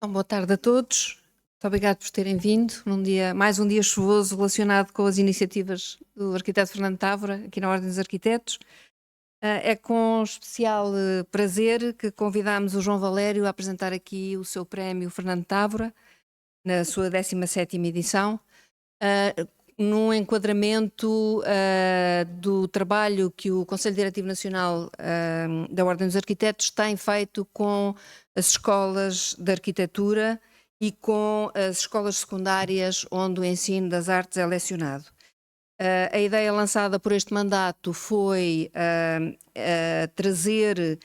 Então, boa tarde a todos. Muito obrigado por terem vindo mais um dia chuvoso relacionado com as iniciativas do arquiteto Fernando Távora, aqui na Ordem dos Arquitetos. É com especial prazer que convidamos o João Valério a apresentar aqui o seu prémio Fernando Távora, na sua 17ª edição, num enquadramento do trabalho que o Conselho Diretivo Nacional da Ordem dos Arquitetos tem feito com as escolas de arquitetura e com as escolas secundárias onde o ensino das artes é lecionado. A ideia lançada por este mandato foi trazer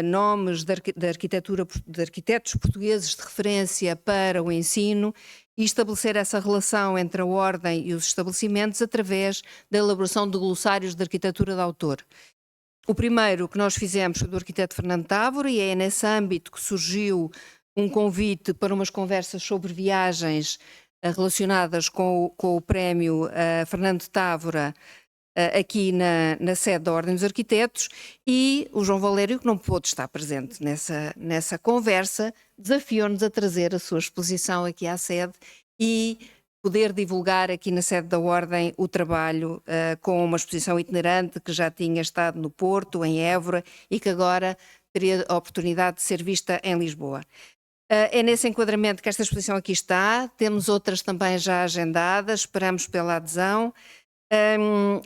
nomes de arquitetura, de arquitetos portugueses de referência para o ensino e estabelecer essa relação entre a ordem e os estabelecimentos através da elaboração de glossários de arquitetura de autor. O primeiro que nós fizemos foi do arquiteto Fernando Távora e é nesse âmbito que surgiu um convite para umas conversas sobre viagens relacionadas com o prémio Fernando Távora aqui na sede da Ordem dos Arquitetos, e o João Valério, que não pôde estar presente nessa conversa, desafiou-nos a trazer a sua exposição aqui à sede e poder divulgar aqui na sede da Ordem o trabalho com uma exposição itinerante que já tinha estado no Porto, em Évora, e que agora teria a oportunidade de ser vista em Lisboa. É nesse enquadramento que esta exposição aqui está, temos outras também já agendadas, esperamos pela adesão.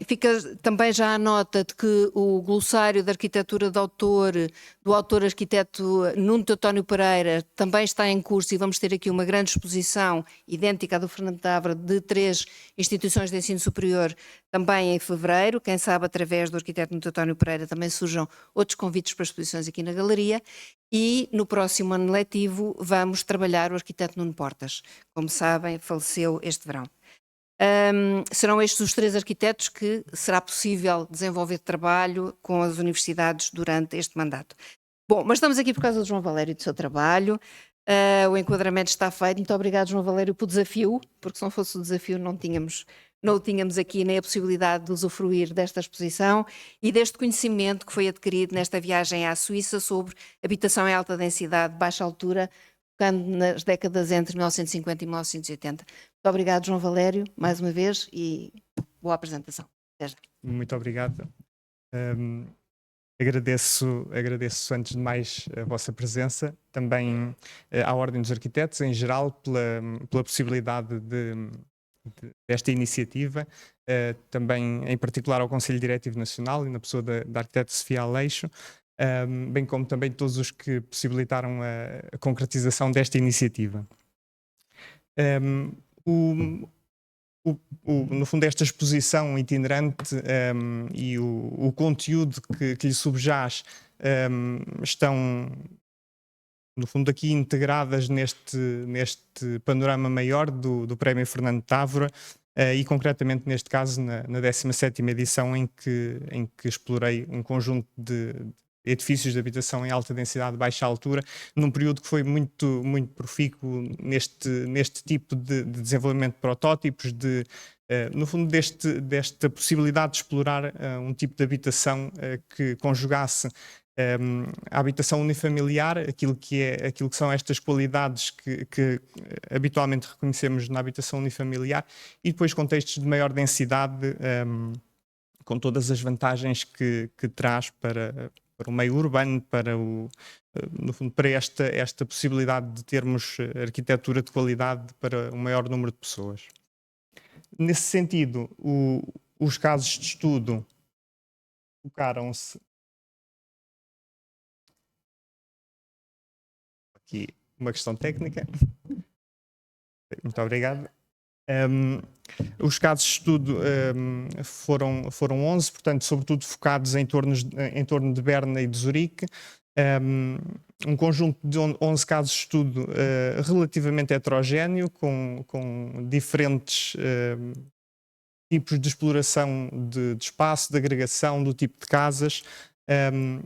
Fica também já a nota de que o glossário de arquitetura de autor, do autor arquiteto Nuno Teutónio Pereira, também está em curso e vamos ter aqui uma grande exposição idêntica à do Fernando Távora de 3 instituições de ensino superior também em fevereiro. Quem sabe através do arquiteto Nuno Teutónio Pereira também surjam outros convites para exposições aqui na galeria. E no próximo ano letivo vamos trabalhar o arquiteto Nuno Portas. Como sabem, faleceu este verão. Serão estes os 3 arquitetos que será possível desenvolver trabalho com as universidades durante este mandato. Bom, mas estamos aqui por causa do João Valério e do seu trabalho. O enquadramento está feito. Muito obrigado, João Valério, pelo desafio, porque se não fosse o desafio não o tínhamos aqui nem a possibilidade de usufruir desta exposição e deste conhecimento que foi adquirido nesta viagem à Suíça sobre habitação em alta densidade, baixa altura, focando nas décadas entre 1950 e 1980. Muito obrigado, João Valério, mais uma vez, e boa apresentação. Até já. Muito obrigado. Agradeço antes de mais a vossa presença, também à Ordem dos Arquitetos em geral pela possibilidade desta iniciativa, também em particular ao Conselho Diretivo Nacional e na pessoa da arquiteta Sofia Aleixo, bem como também todos os que possibilitaram a concretização desta iniciativa. No fundo, esta exposição itinerante e o conteúdo que lhe subjaz estão, no fundo, aqui integradas neste panorama maior do Prémio Fernando Távora e, concretamente, neste caso, na 17ª edição, em que explorei um conjunto de edifícios de habitação em alta densidade, baixa altura, num período que foi muito, muito profícuo neste tipo de desenvolvimento de protótipos, no fundo desta possibilidade de explorar um tipo de habitação que conjugasse a habitação unifamiliar, aquilo que são estas qualidades que habitualmente reconhecemos na habitação unifamiliar, e depois contextos de maior densidade, com todas as vantagens que traz para o meio urbano, no fundo, para esta possibilidade de termos arquitetura de qualidade para um maior número de pessoas. Nesse sentido, os casos de estudo focaram-se aqui uma questão técnica. Muito obrigado. Os casos de estudo foram 11, portanto, sobretudo focados em torno de Berna e de Zurique. Um conjunto de 11 casos de estudo relativamente heterogéneo, com diferentes tipos de exploração de espaço, de agregação, do tipo de casas,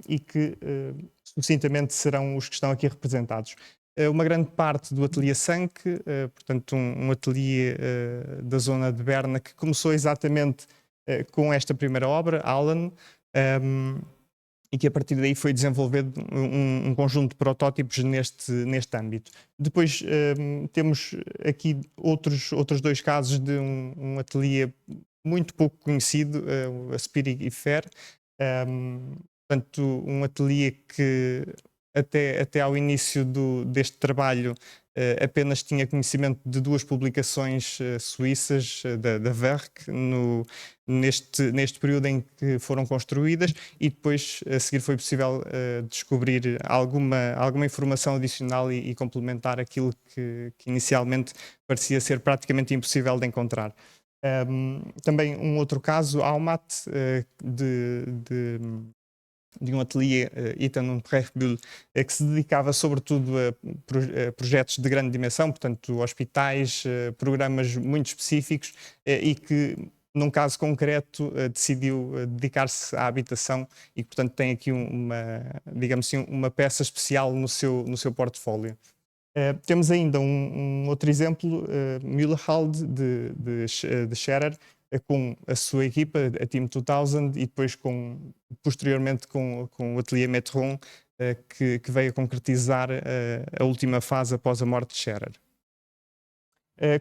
e que sucintamente serão os que estão aqui representados. Uma grande parte do ateliê Sank, portanto um ateliê da zona de Berna, que começou exatamente com esta primeira obra, Alan, e que a partir daí foi desenvolvido um conjunto de protótipos neste âmbito. Depois temos aqui outros dois casos de um ateliê muito pouco conhecido, a Spirig e Fer, portanto um ateliê que até ao início deste trabalho apenas tinha conhecimento de duas publicações suíças da Werk neste período em que foram construídas, e depois a seguir foi possível descobrir alguma informação adicional e complementar aquilo que inicialmente parecia ser praticamente impossível de encontrar. Também um outro caso, Aumat, de um ateliê Ethan Rechbühl, que se dedicava sobretudo a projetos de grande dimensão, portanto hospitais, programas muito específicos, e que num caso concreto decidiu dedicar-se à habitação e portanto tem aqui digamos assim, uma peça especial no seu portfólio. Temos ainda um outro exemplo, Mühlhald de Scherer, com a sua equipa, a Team 2000, e depois posteriormente com o Atelier Metron, que veio a concretizar a última fase após a morte de Scherer.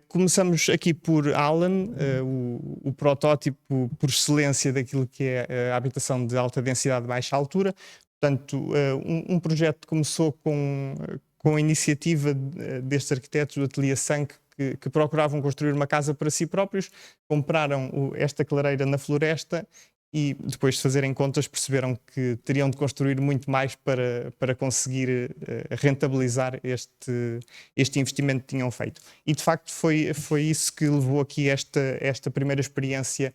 Começamos aqui por Allen, o protótipo por excelência daquilo que é a habitação de alta densidade de baixa altura. Portanto, um projeto que começou com a iniciativa destes arquitetos do Atelier 5, que procuravam construir uma casa para si próprios, compraram esta clareira na floresta e depois de fazerem contas perceberam que teriam de construir muito mais para conseguir rentabilizar este investimento que tinham feito. E de facto foi isso que levou aqui esta primeira experiência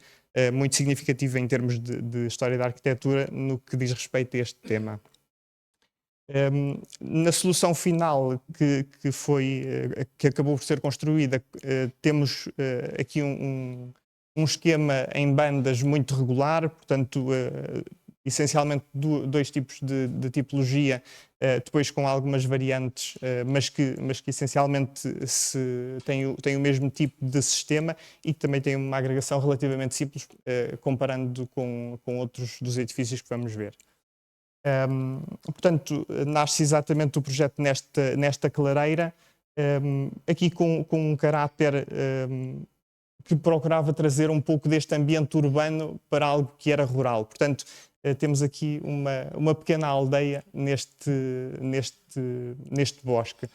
muito significativa em termos de história da arquitetura no que diz respeito a este tema. Na solução final que acabou por ser construída, temos aqui um esquema em bandas muito regular, portanto essencialmente dois tipos de tipologia, depois com algumas variantes, mas que essencialmente têm o mesmo tipo de sistema e também tem uma agregação relativamente simples, comparando com outros dos edifícios que vamos ver. Portanto, nasce exatamente o projeto nesta clareira, aqui com um caráter que procurava trazer um pouco deste ambiente urbano para algo que era rural. Portanto, temos aqui uma pequena aldeia neste bosque,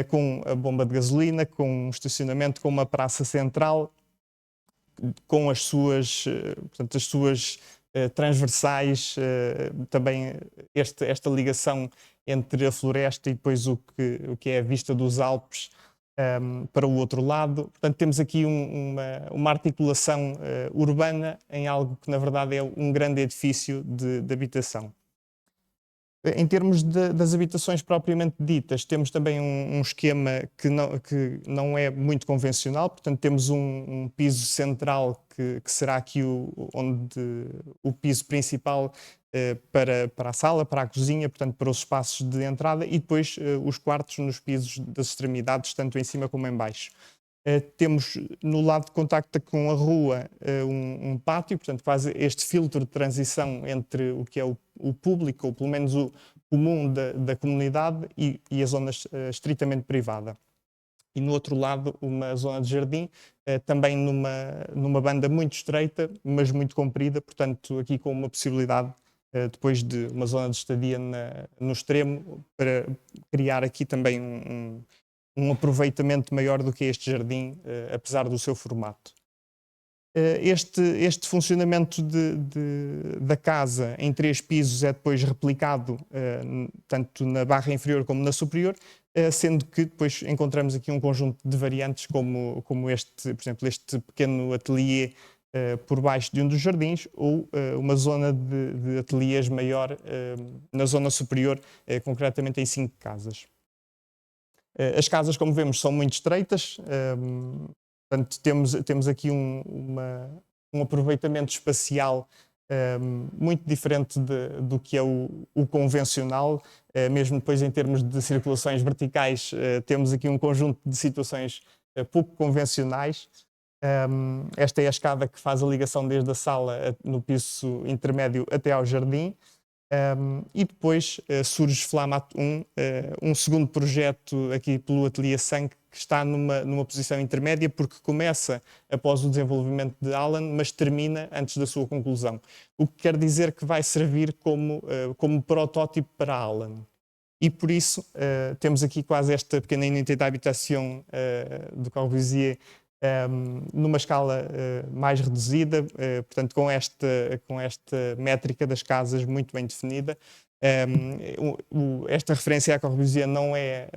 com a bomba de gasolina, com um estacionamento, com uma praça central, com as suas transversais, também esta ligação entre a floresta e depois o que é a vista dos Alpes para o outro lado. Portanto, temos aqui uma articulação urbana em algo que, na verdade, é um grande edifício de habitação. Em termos das habitações propriamente ditas, temos também um esquema que não é muito convencional. Portanto, temos um piso central que será aqui o piso principal para a sala, para a cozinha, portanto para os espaços de entrada, e depois os quartos nos pisos das extremidades, tanto em cima como em baixo. Temos no lado de contacto com a rua um pátio, portanto faz este filtro de transição entre o que é o público, ou pelo menos o comum da comunidade, e a zona estritamente privada. E no outro lado uma zona de jardim, também numa banda muito estreita, mas muito comprida, portanto aqui com uma possibilidade depois de uma zona de estadia no extremo, para criar aqui também um aproveitamento maior do que este jardim, apesar do seu formato. Este funcionamento da casa em 3 pisos é depois replicado tanto na barra inferior como na superior, sendo que depois encontramos aqui um conjunto de variantes como este, por exemplo, este pequeno ateliê por baixo de um dos jardins, ou uma zona de ateliês maior na zona superior, concretamente em 5 casas. As casas, como vemos, são muito estreitas, portanto temos aqui um aproveitamento espacial muito diferente do que é o convencional, mesmo depois em termos de circulações verticais, temos aqui um conjunto de situações pouco convencionais. Esta é a escada que faz a ligação desde a sala no piso intermédio até ao jardim. E depois surge Flamat 1, um segundo projeto aqui pelo Ateliê Sank, que está numa posição intermédia, porque começa após o desenvolvimento de Alan, mas termina antes da sua conclusão. O que quer dizer que vai servir como protótipo para Alan. E por isso temos aqui quase esta pequena unité d'habitation de Corbusier, numa escala mais reduzida, portanto com esta métrica das casas muito bem definida. Esta referência à Corbusier não é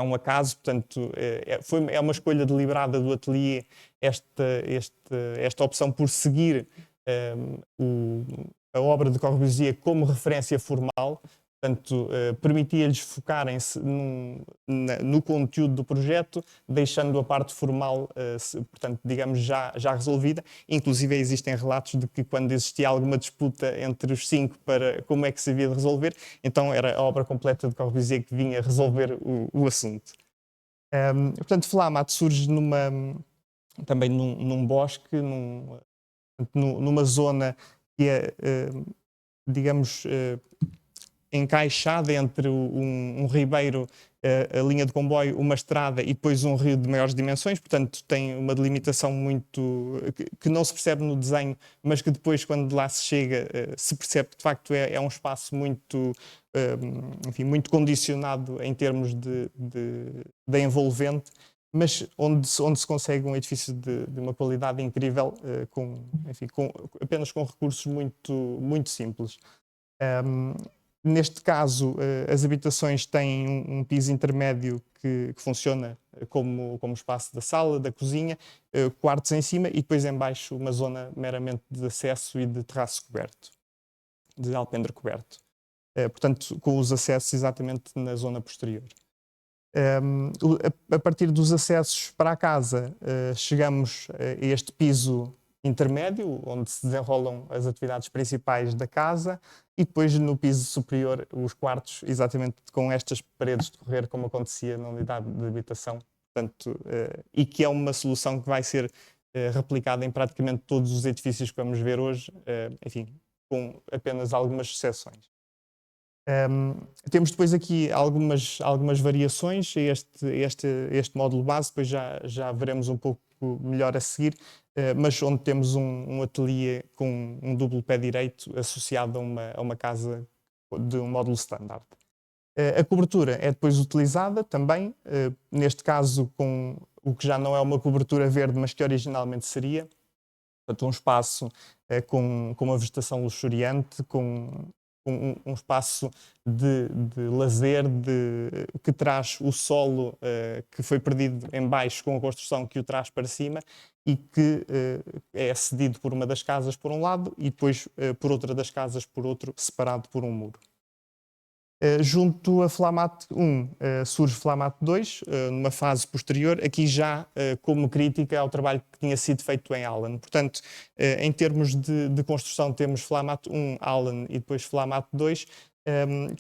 um acaso, portanto é uma escolha deliberada do ateliê esta opção por seguir a obra de Corbusier como referência formal. Portanto, permitia-lhes focarem-se no conteúdo do projeto, deixando a parte formal, portanto, digamos, já resolvida. Inclusive, existem relatos de que quando existia alguma disputa entre os 5 para como é que se havia de resolver, então era a obra completa de Corbusier que vinha resolver o assunto. Portanto, Flamat surge também num bosque, numa zona que é, digamos, encaixada entre um ribeiro, a linha de comboio, uma estrada e depois um rio de maiores dimensões, portanto tem uma delimitação que não se percebe no desenho, mas que depois, quando lá se chega, se percebe que de facto é um espaço muito, enfim, muito condicionado em termos da envolvente, mas onde se consegue um edifício de uma qualidade incrível, apenas com recursos muito simples. Neste caso, as habitações têm um piso intermédio que funciona como espaço da sala, da cozinha, quartos em cima e depois em baixo uma zona meramente de acesso e de terraço coberto, de alpendre coberto. Portanto, com os acessos exatamente na zona posterior. A partir dos acessos para a casa, chegamos a este piso intermédio, onde se desenrolam as atividades principais da casa, e depois no piso superior os quartos, exatamente com estas paredes de correr, como acontecia na unidade de habitação, portanto, e que é uma solução que vai ser replicada em praticamente todos os edifícios que vamos ver hoje, enfim, com apenas algumas exceções. Temos depois aqui algumas variações a este módulo base, depois já veremos um pouco melhor a seguir, mas onde temos um ateliê com um duplo pé direito associado a uma casa de um módulo standard. A cobertura é depois utilizada também, neste caso com o que já não é uma cobertura verde, mas que originalmente seria. Portanto, um espaço com uma vegetação luxuriante, com um espaço de lazer que traz o solo que foi perdido em baixo com a construção, que o traz para cima e que é cedido por uma das casas por um lado e depois por outra das casas por outro, separado por um muro. Junto a Flamat 1 surge Flamat 2, numa fase posterior, aqui já como crítica ao trabalho que tinha sido feito em Alan. Portanto, em termos de construção, temos Flamat 1, Alan e depois Flamat 2,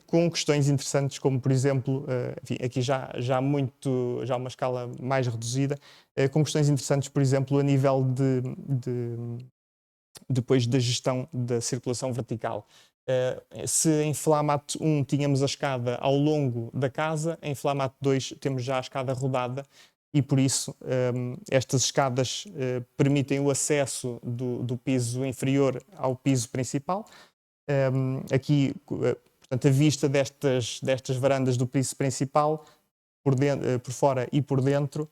com questões interessantes, como por exemplo, enfim, aqui já uma escala mais reduzida, com questões interessantes, por exemplo, a nível depois da gestão da circulação vertical. Se em Flamat 1 tínhamos a escada ao longo da casa, em Flamat 2 temos já a escada rodada e por isso estas escadas permitem o acesso do piso inferior ao piso principal. Aqui, portanto, a vista destas varandas do piso principal por fora e por dentro.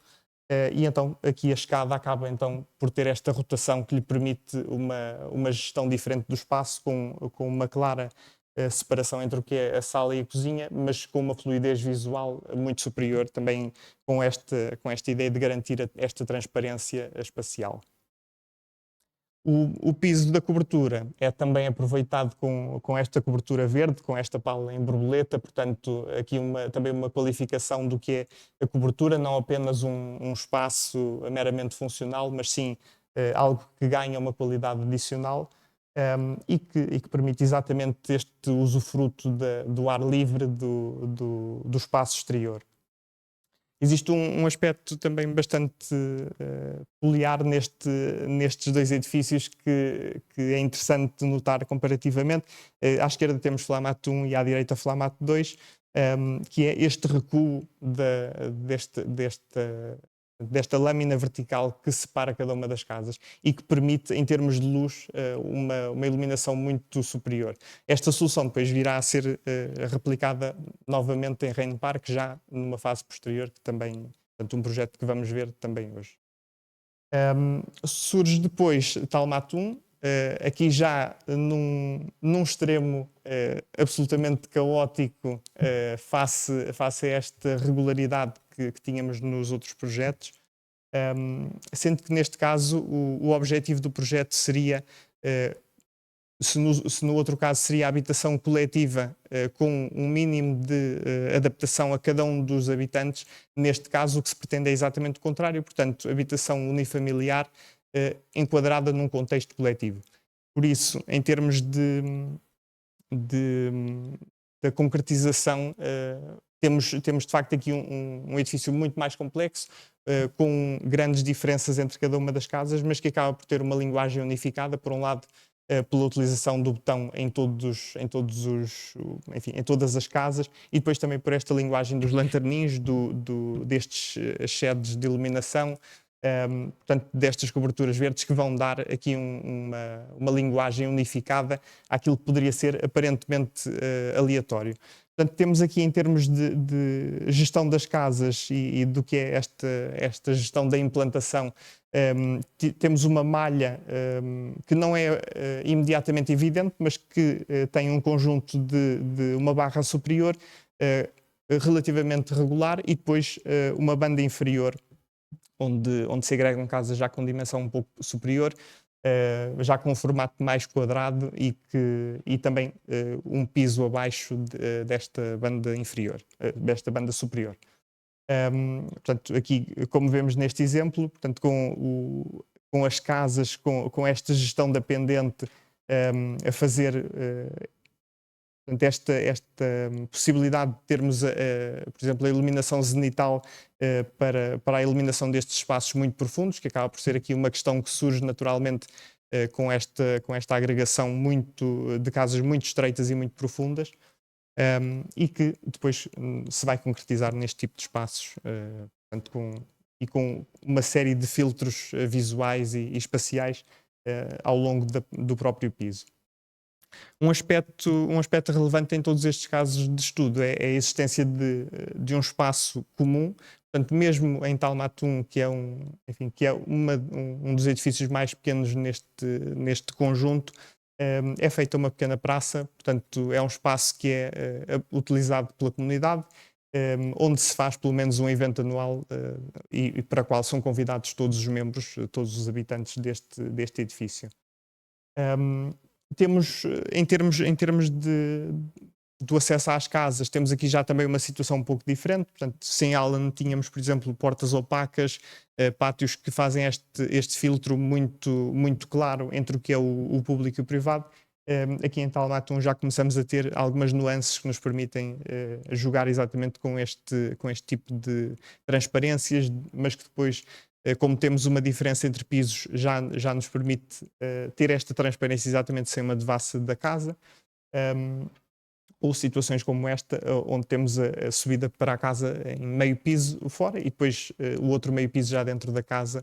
E então aqui a escada acaba então por ter esta rotação que lhe permite uma gestão diferente do espaço, com uma clara separação entre o que é a sala e a cozinha, mas com uma fluidez visual muito superior, também com esta ideia de garantir esta transparência espacial. O piso da cobertura é também aproveitado com esta cobertura verde, com esta pala em borboleta, portanto aqui também uma qualificação do que é a cobertura, não apenas um espaço meramente funcional, mas sim algo que ganha uma qualidade adicional e que permite exatamente este usufruto do ar livre do espaço exterior. Existe um aspecto também bastante peculiar nestes dois edifícios que é interessante notar comparativamente. À esquerda temos Flamatt 1 e à direita Flamatt 2, que é este recuo desta lâmina vertical que separa cada uma das casas e que permite, em termos de luz, uma iluminação muito superior. Esta solução depois virá a ser replicada novamente em Rain Park, já numa fase posterior, que também, portanto, um projeto que vamos ver também hoje. Surge depois Talmat 1, aqui já num extremo absolutamente caótico face a esta regularidade que tínhamos nos outros projetos, sendo que neste caso o objetivo do projeto seria, se no outro caso seria a habitação coletiva com um mínimo de adaptação a cada um dos habitantes, neste caso o que se pretende é exatamente o contrário, portanto, habitação unifamiliar enquadrada num contexto coletivo. Por isso, em termos da concretização, temos de facto aqui um edifício muito mais complexo, com grandes diferenças entre cada uma das casas, mas que acaba por ter uma linguagem unificada, por um lado, pela utilização do botão em todas as casas, e depois também por esta linguagem dos lanterninhos, destes sheds de iluminação, portanto, destas coberturas verdes, que vão dar aqui uma linguagem unificada àquilo que poderia ser aparentemente aleatório. Portanto, temos aqui, em termos de gestão das casas e do que é esta gestão da implantação, temos uma malha que não é imediatamente evidente, mas que tem um conjunto de uma barra superior relativamente regular e depois uma banda inferior, onde se agregam casas já com dimensão um pouco superior, já com um formato mais quadrado e também um piso abaixo desta banda inferior, desta banda superior. Portanto, aqui, como vemos neste exemplo, portanto, com as casas, com esta gestão da pendente, a fazer portanto, esta possibilidade de termos, por exemplo, a iluminação zenital para a iluminação destes espaços muito profundos, que acaba por ser aqui uma questão que surge naturalmente com esta agregação de casas muito estreitas e muito profundas, e que depois se vai concretizar neste tipo de espaços, portanto, com uma série de filtros visuais e espaciais ao longo do próprio piso. Um aspecto relevante em todos estes casos de estudo é a existência de um espaço comum. Portanto, mesmo em Talmat 1, que é um dos edifícios mais pequenos neste conjunto, é feita uma pequena praça. Portanto, é um espaço que é utilizado pela comunidade, onde se faz pelo menos um evento anual e para o qual são convidados todos os membros, todos os habitantes deste edifício. Temos, em termos do acesso às casas, temos aqui já também uma situação um pouco diferente. Portanto, sem Allen tínhamos, por exemplo, portas opacas, pátios que fazem este filtro muito, muito claro entre o que é o público e o privado. Aqui em Talmat 1 já começamos a ter algumas nuances que nos permitem jogar exatamente com este tipo de transparências, mas que depois, como temos uma diferença entre pisos, já nos permite ter esta transparência exatamente sem uma devassa da casa, ou situações como esta, onde temos a subida para a casa em meio piso fora e depois o outro meio piso já dentro da casa,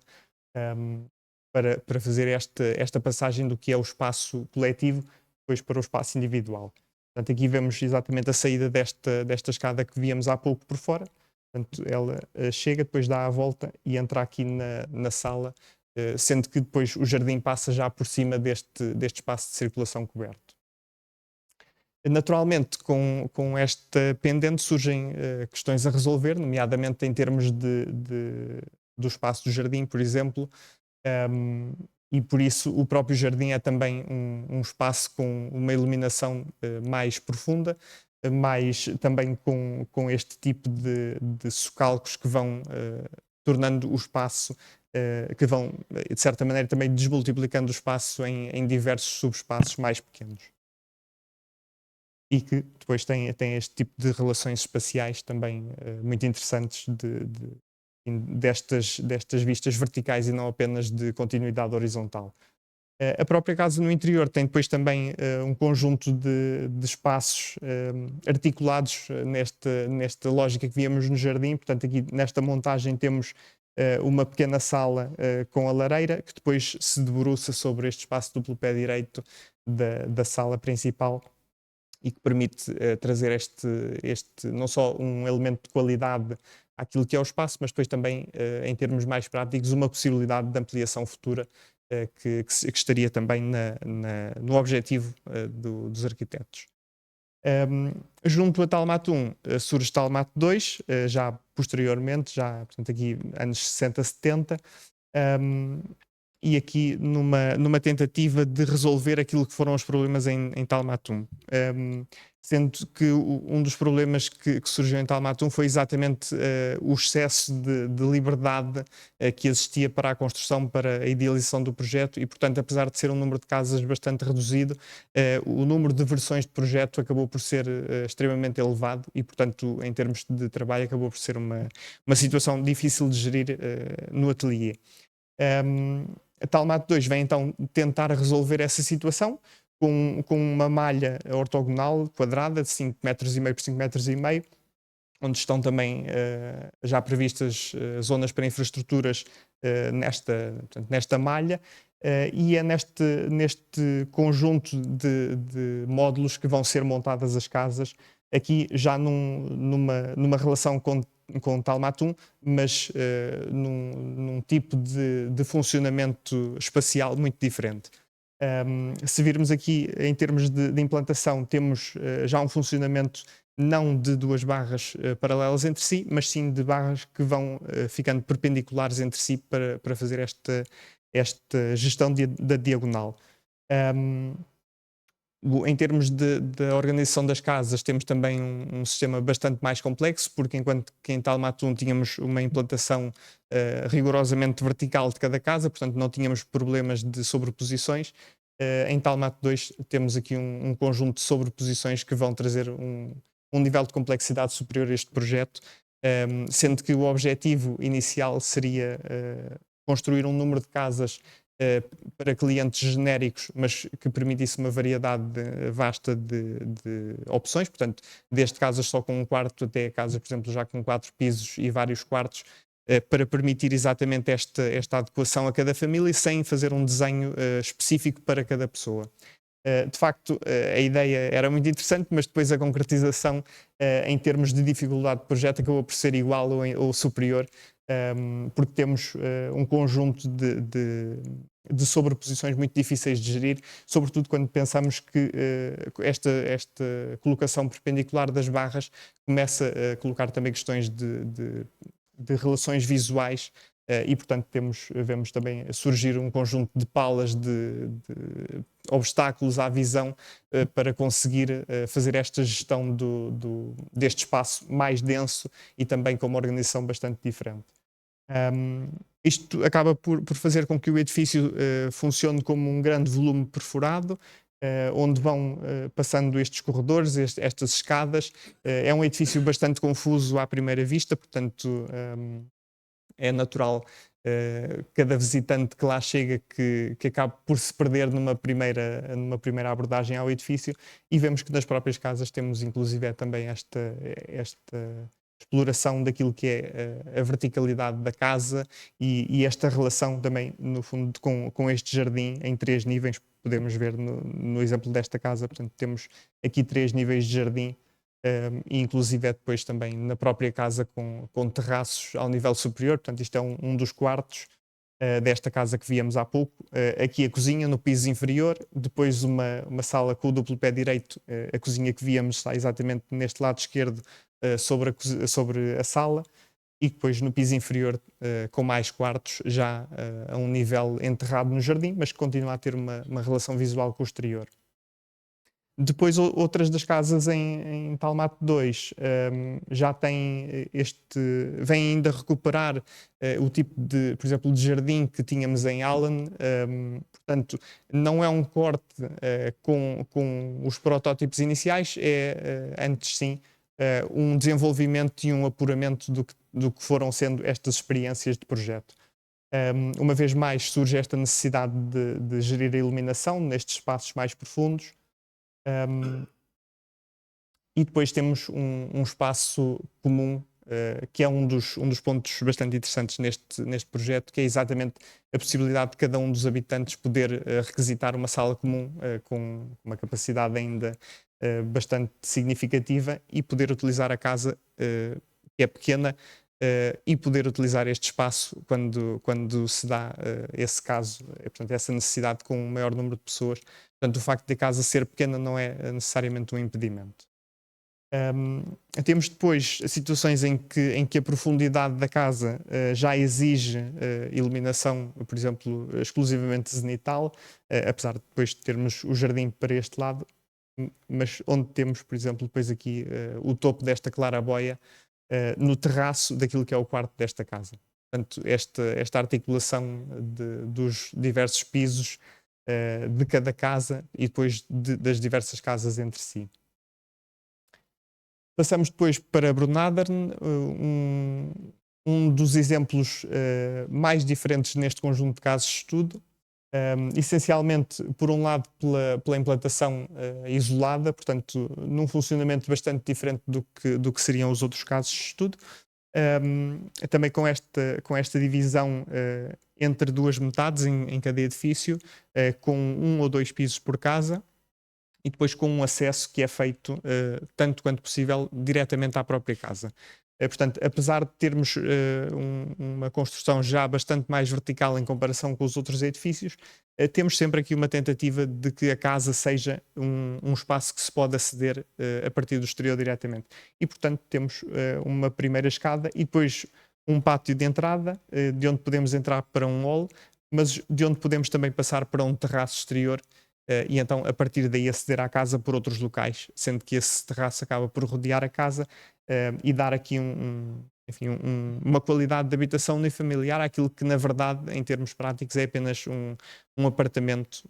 para fazer esta passagem do que é o espaço coletivo depois para o espaço individual. Portanto, aqui vemos exatamente a saída desta escada que víamos há pouco por fora. Portanto, ela chega, depois dá a volta e entra aqui na sala, sendo que depois o jardim passa já por cima deste espaço de circulação coberto. Naturalmente, com esta pendente surgem questões a resolver, nomeadamente em termos do espaço do jardim, por exemplo, e por isso o próprio jardim é também um espaço com uma iluminação mais profunda, mas também com este tipo de socalcos que vão tornando o espaço, que vão, de certa maneira, também desmultiplicando o espaço em diversos subespaços mais pequenos. e que depois tem este tipo de relações espaciais também muito interessantes destas vistas verticais e não apenas de continuidade horizontal. A própria casa no interior tem depois também um conjunto de espaços articulados nesta lógica que víamos no jardim. Portanto, aqui nesta montagem temos uma pequena sala com a lareira, que depois se debruça sobre este espaço duplo pé direito da sala principal e que permite trazer não só um elemento de qualidade àquilo que é o espaço, mas depois também, em termos mais práticos, uma possibilidade de ampliação futura que estaria também no objetivo dos arquitetos. Junto a Talmat 1 surge Talmat 2, já posteriormente, portanto aqui anos 60, 70, e aqui numa tentativa de resolver aquilo que foram os problemas em Talmat 1. Sendo que um dos problemas que surgiu em Talmat 1 foi exatamente o excesso de liberdade que existia para a construção, para a idealização do projeto e, portanto, apesar de ser um número de casas bastante reduzido, o número de versões de projeto acabou por ser extremamente elevado e, portanto, em termos de trabalho, acabou por ser uma situação difícil de gerir no ateliê. A Talmat 2 vem então tentar resolver essa situação com uma malha ortogonal quadrada de 5,5 metros por 5,5 metros, onde estão também já previstas zonas para infraestruturas nesta malha, e é neste conjunto de módulos que vão ser montadas as casas, aqui já numa relação com Talmat 1, mas num tipo de funcionamento espacial muito diferente. Se virmos aqui em termos de implantação, temos já um funcionamento não de duas barras paralelas entre si, mas sim de barras que vão ficando perpendiculares entre si para fazer esta gestão da diagonal. Em termos da organização das casas, temos também um sistema bastante mais complexo, porque enquanto que em Talmat 1 tínhamos uma implantação rigorosamente vertical de cada casa, portanto não tínhamos problemas de sobreposições, em Talmat 2 temos aqui um conjunto de sobreposições que vão trazer um nível de complexidade superior a este projeto, sendo que o objetivo inicial seria construir um número de casas para clientes genéricos, mas que permitisse uma variedade vasta de opções, portanto, desde casas só com um quarto até casas, por exemplo, já com 4 pisos e vários quartos, para permitir exatamente esta adequação a cada família, sem fazer um desenho específico para cada pessoa. De facto, a ideia era muito interessante, mas depois a concretização, em termos de dificuldade de projeto, acabou por ser igual ou superior, porque temos um conjunto de sobreposições muito difíceis de gerir, sobretudo quando pensamos que esta colocação perpendicular das barras começa a colocar também questões de relações visuais, e portanto vemos também surgir um conjunto de palas de obstáculos à visão para conseguir fazer esta gestão deste espaço mais denso e também com uma organização bastante diferente. Isto acaba por fazer com que o edifício funcione como um grande volume perfurado, onde vão passando estes corredores, estas escadas. É um edifício bastante confuso à primeira vista, portanto é natural cada visitante que lá chega que acabe por se perder numa primeira abordagem ao edifício, e vemos que nas próprias casas temos inclusive também esta exploração daquilo que é a verticalidade da casa e esta relação também, no fundo, com este jardim em 3 níveis. Podemos ver no exemplo desta casa, portanto, temos aqui 3 níveis de jardim, e inclusive depois também na própria casa com terraços ao nível superior. Portanto, isto é um dos quartos desta casa que víamos há pouco. Aqui a cozinha no piso inferior, depois uma sala com o duplo pé direito. A cozinha que víamos está exatamente neste lado esquerdo, sobre a sala, e depois no piso inferior com mais quartos, já a um nível enterrado no jardim, mas que continua a ter uma relação visual com o exterior. Depois, outras das casas em Talmat 2 já têm vêm ainda recuperar o tipo de, por exemplo, de jardim que tínhamos em Allen. Portanto, não é um corte com os protótipos iniciais, é antes sim um desenvolvimento e um apuramento do que foram sendo estas experiências de projeto. Uma vez mais surge esta necessidade de gerir a iluminação nestes espaços mais profundos. E depois temos um espaço comum, que é um dos pontos bastante interessantes neste projeto, que é exatamente a possibilidade de cada um dos habitantes poder requisitar uma sala comum com uma capacidade ainda bastante significativa e poder utilizar a casa, que é pequena, e poder utilizar este espaço quando se dá esse caso, portanto, essa necessidade com um maior número de pessoas. Portanto, o facto de a casa ser pequena não é necessariamente um impedimento. Temos depois situações em que a profundidade da casa já exige iluminação, por exemplo, exclusivamente zenital, apesar de depois termos o jardim para este lado, mas onde temos, por exemplo, depois aqui o topo desta claraboia no terraço daquilo que é o quarto desta casa. Portanto, esta articulação dos diversos pisos de cada casa e depois das diversas casas entre si. Passamos depois para Brunadern, um dos exemplos mais diferentes neste conjunto de casos de estudo. Essencialmente, por um lado, pela implantação isolada, portanto, num funcionamento bastante diferente do que seriam os outros casos de estudo. Também com esta divisão entre duas metades em cada edifício, com 1 ou 2 pisos por casa, e depois com um acesso que é feito, tanto quanto possível, diretamente à própria casa. Portanto, apesar de termos uma construção já bastante mais vertical em comparação com os outros edifícios, temos sempre aqui uma tentativa de que a casa seja um espaço que se pode aceder a partir do exterior diretamente. E, portanto, temos uma primeira escada e depois um pátio de entrada, de onde podemos entrar para um hall, mas de onde podemos também passar para um terraço exterior, e então a partir daí aceder à casa por outros locais, sendo que esse terraço acaba por rodear a casa e dar aqui enfim, uma qualidade de habitação unifamiliar àquilo que na verdade em termos práticos é apenas um apartamento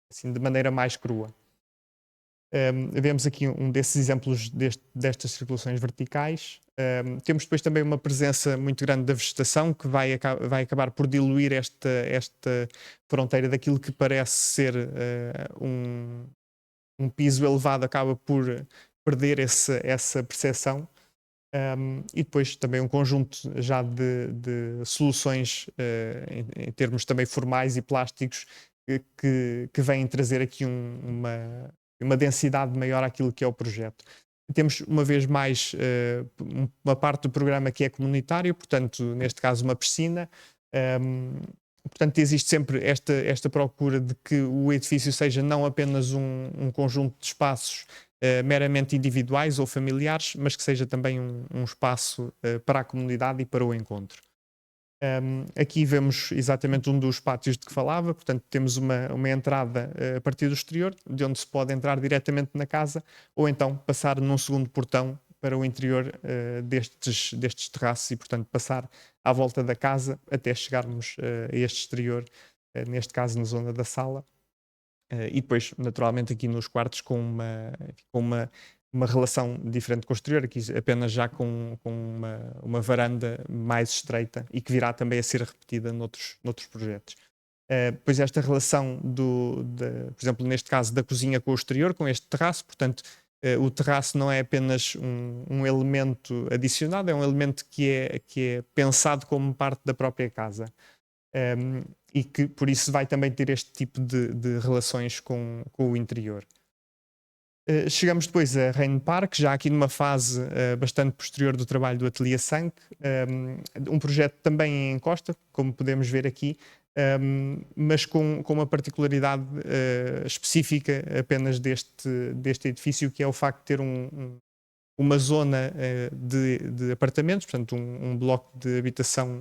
assim, de maneira mais crua. Vemos aqui um desses exemplos destas circulações verticais. Temos depois também uma presença muito grande da vegetação que vai acabar por diluir esta fronteira daquilo que parece ser um piso elevado, acaba por perder essa percepção. E depois também um conjunto já de soluções em termos também formais e plásticos que vêm trazer aqui uma densidade maior àquilo que é o projeto. Temos, uma vez mais, uma parte do programa que é comunitário, portanto, neste caso, uma piscina. Portanto, existe sempre esta procura de que o edifício seja não apenas um conjunto de espaços meramente individuais ou familiares, mas que seja também um espaço para a comunidade e para o encontro. Aqui vemos exatamente um dos pátios de que falava, portanto temos uma entrada a partir do exterior, de onde se pode entrar diretamente na casa, ou então passar num segundo portão para o interior destes terraços e, portanto, passar à volta da casa até chegarmos a este exterior, neste caso na zona da sala. E depois, naturalmente, aqui nos quartos com uma relação diferente com o exterior, aqui apenas já com uma varanda mais estreita e que virá também a ser repetida noutros projetos. Depois esta relação por exemplo, neste caso da cozinha com o exterior, com este terraço, portanto, o terraço não é apenas um elemento adicionado, é um elemento que é pensado como parte da própria casa. E que por isso vai também ter este tipo de relações com o interior. Chegamos depois a Rain Park, já aqui numa fase bastante posterior do trabalho do Ateliê Sank, um projeto também em Costa, como podemos ver aqui, mas com uma particularidade específica apenas deste edifício, que é o facto de ter uma zona de apartamentos, portanto um bloco de habitação,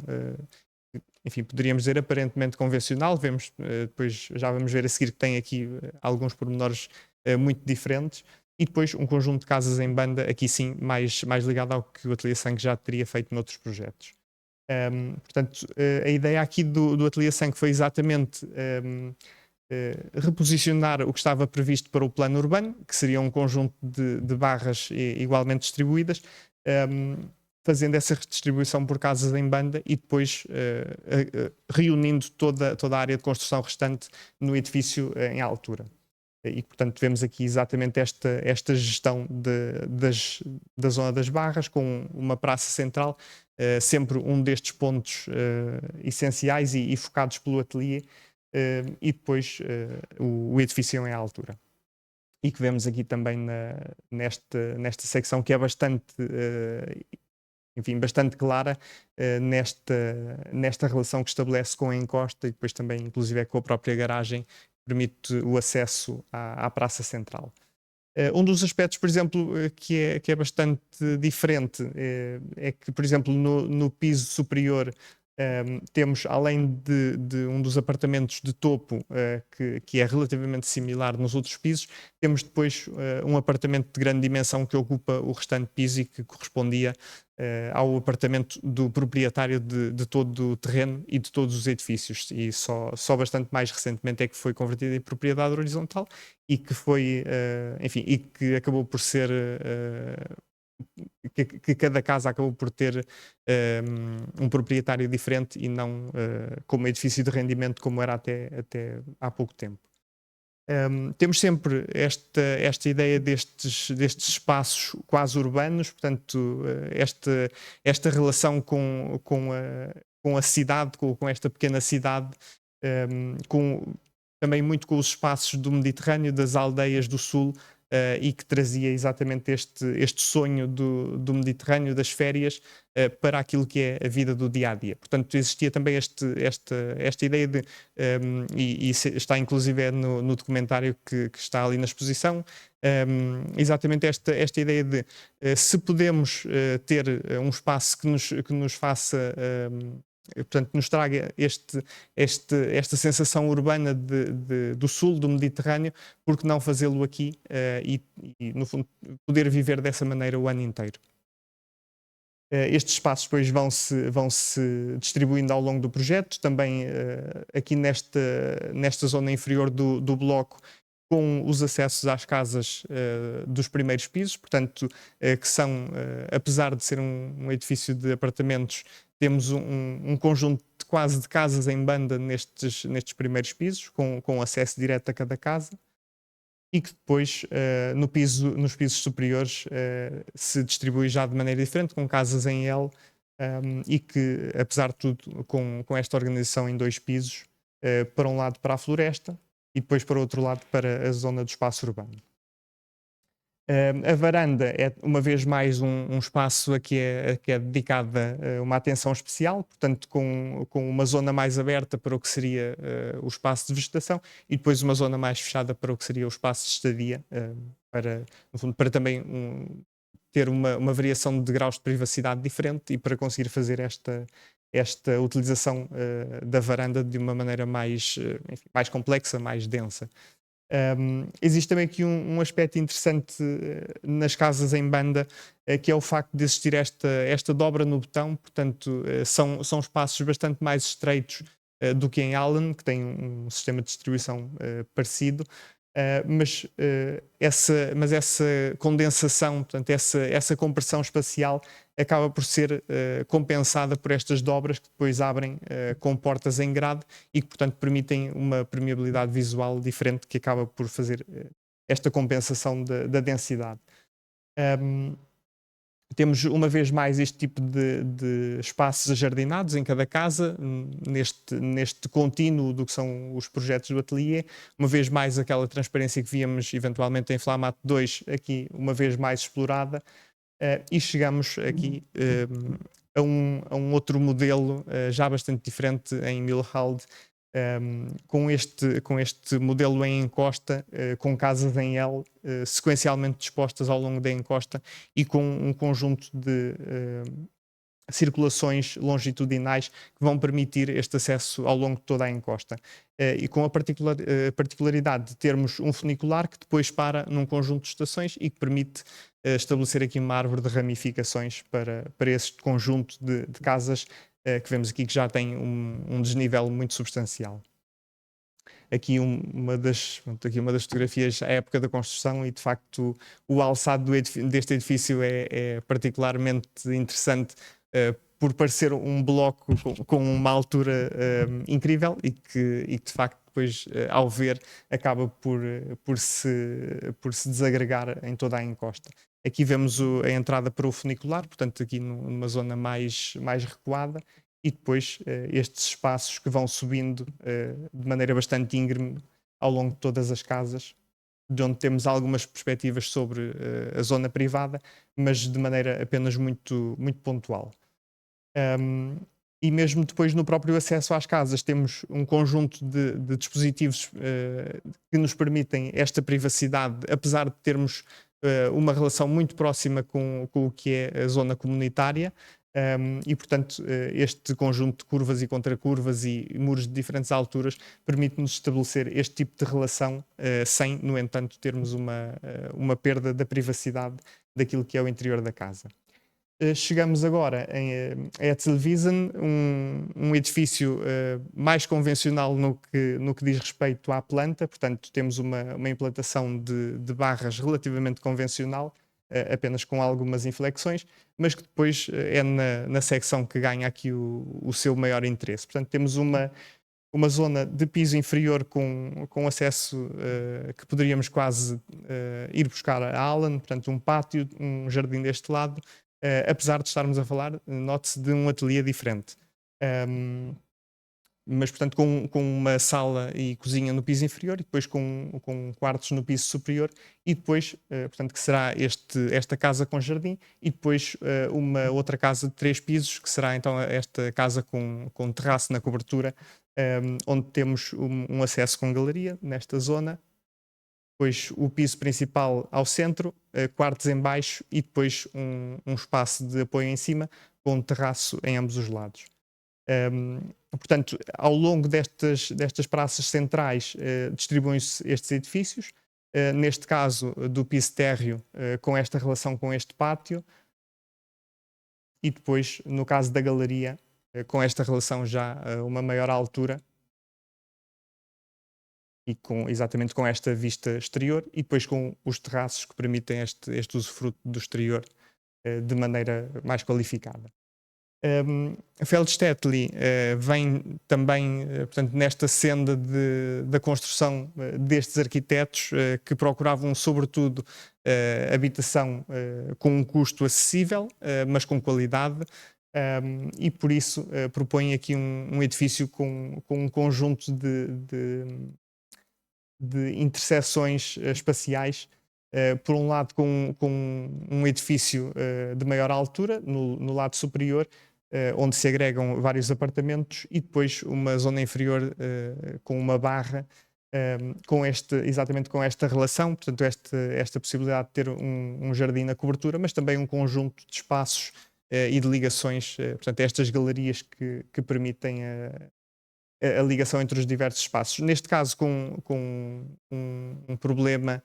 enfim, poderíamos dizer aparentemente convencional. Vemos, depois já vamos ver a seguir que tem aqui alguns pormenores muito diferentes, e depois um conjunto de casas em banda, aqui sim, mais ligado ao que o Ateliê Sangue já teria feito noutros projetos. Portanto, a ideia aqui do Ateliê Sangue foi exatamente reposicionar o que estava previsto para o plano urbano, que seria um conjunto de barras igualmente distribuídas, fazendo essa redistribuição por casas em banda e depois reunindo toda a área de construção restante no edifício em altura. E, portanto, vemos aqui exatamente esta gestão da zona das barras, com uma praça central, sempre um destes pontos essenciais e focados pelo ateliê, e depois o edifício em altura. E que vemos aqui também nesta secção, que é bastante, enfim, bastante clara nesta relação que estabelece com a encosta e depois também, inclusive, com a própria garagem, permite o acesso à praça central. Um dos aspectos, por exemplo, que é bastante diferente é que, por exemplo, no piso superior temos, além de um dos apartamentos de topo, que é relativamente similar nos outros pisos, temos depois um apartamento de grande dimensão que ocupa o restante piso e que correspondia ao apartamento do proprietário de todo o terreno e de todos os edifícios, e só bastante mais recentemente é que foi convertido em propriedade horizontal e que foi, enfim, e que acabou por ser que cada casa acabou por ter um proprietário diferente e não como edifício de rendimento como era até há pouco tempo. Temos sempre esta ideia destes espaços quase urbanos, portanto, esta relação com a cidade, com esta pequena cidade, também muito com os espaços do Mediterrâneo, das aldeias do Sul, e que trazia exatamente este sonho do Mediterrâneo, das férias, para aquilo que é a vida do dia-a-dia. Portanto, existia também esta ideia de, e está inclusive no documentário que está ali na exposição, exatamente esta ideia de se podemos ter um espaço que nos faça portanto, nos traga esta sensação urbana do sul do Mediterrâneo, porque não fazê-lo aqui e, no fundo, poder viver dessa maneira o ano inteiro. Estes espaços depois vão-se distribuindo ao longo do projeto, também aqui nesta zona inferior do bloco, com os acessos às casas dos primeiros pisos, portanto, que são, apesar de ser um edifício de apartamentos, temos um conjunto quase de casas em banda nestes primeiros pisos, com acesso direto a cada casa, e que depois nos pisos superiores se distribui já de maneira diferente, com casas em L, e que, apesar de tudo, com esta organização em 2 pisos, para um lado para a floresta e depois para o outro lado para a zona do espaço urbano. A varanda é, uma vez mais, um espaço a que é dedicada uma atenção especial, portanto, com uma zona mais aberta para o que seria o espaço de vegetação e depois uma zona mais fechada para o que seria o espaço de estadia, no fundo, para também ter uma variação de graus de privacidade diferente e para conseguir fazer esta utilização da varanda de uma maneira enfim, mais complexa, mais densa. Existe também aqui um aspecto interessante nas casas em banda, que é o facto de existir esta dobra no botão, portanto, são espaços bastante mais estreitos do que em Allen, que tem um sistema de distribuição parecido, mas essa condensação, portanto, essa compressão espacial acaba por ser compensada por estas dobras que depois abrem com portas em grade e que, portanto, permitem uma permeabilidade visual diferente que acaba por fazer esta compensação da densidade. Temos, uma vez mais, este tipo de espaços ajardinados em cada casa, neste contínuo do que são os projetos do ateliê. Uma vez mais, aquela transparência que víamos eventualmente em Flamatt 2, aqui uma vez mais explorada. E chegamos aqui a um outro modelo já bastante diferente em Millhalde, com este modelo em encosta, com casas em L sequencialmente dispostas ao longo da encosta e com um conjunto circulações longitudinais que vão permitir este acesso ao longo de toda a encosta. E com a particularidade de termos um funicular que depois para num conjunto de estações e que permite estabelecer aqui uma árvore de ramificações para este conjunto de casas que vemos aqui que já tem um desnível muito substancial. Aqui uma das fotografias à época da construção e de facto o alçado deste edifício é particularmente interessante por parecer um bloco com uma altura incrível e que de facto depois ao ver acaba por se desagregar em toda a encosta. Aqui vemos a entrada para o funicular, portanto aqui numa zona mais recuada, e depois estes espaços que vão subindo de maneira bastante íngreme ao longo de todas as casas, de onde temos algumas perspectivas sobre a zona privada, mas de maneira apenas muito pontual. E mesmo depois no próprio acesso às casas temos um conjunto de dispositivos que nos permitem esta privacidade, apesar de termos uma relação muito próxima com o que é a zona comunitária. E, portanto, este conjunto de curvas e contracurvas e muros de diferentes alturas permite-nos estabelecer este tipo de relação sem, no entanto, termos uma perda da privacidade daquilo que é o interior da casa. Chegamos agora a Etzelwiesen, um edifício mais convencional no que diz respeito à planta, portanto temos uma implantação de barras relativamente convencional, apenas com algumas inflexões, mas que depois é na secção que ganha aqui o seu maior interesse. Portanto temos uma zona de piso inferior com acesso que poderíamos quase ir buscar a Alan, portanto um pátio, um jardim deste lado, apesar de estarmos a falar, note-se, de um ateliê diferente. Mas, portanto, com uma sala e cozinha no piso inferior e depois com quartos no piso superior e depois, portanto, que será esta casa com jardim e depois uma outra casa de 3 pisos, que será então esta casa com terraço na cobertura, onde temos um acesso com galeria nesta zona, depois o piso principal ao centro, quartos em baixo e depois um espaço de apoio em cima com terraço em ambos os lados. Portanto, ao longo destas praças centrais distribuem-se estes edifícios, neste caso do piso térreo com esta relação com este pátio e depois, no caso da galeria, com esta relação já a uma maior altura e exatamente com esta vista exterior e depois com os terraços que permitem este usufruto do exterior de maneira mais qualificada. Feldstettli vem também, portanto, nesta senda da construção destes arquitetos que procuravam, sobretudo, habitação com um custo acessível, mas com qualidade, e por isso propõe aqui um edifício com um conjunto de interseções espaciais. Por um lado com um edifício de maior altura no lado superior, onde se agregam vários apartamentos e depois uma zona inferior com uma barra, exatamente com esta relação, portanto esta possibilidade de ter um jardim na cobertura, mas também um conjunto de espaços e de ligações, portanto estas galerias que permitem a ligação entre os diversos espaços. Neste caso com um problema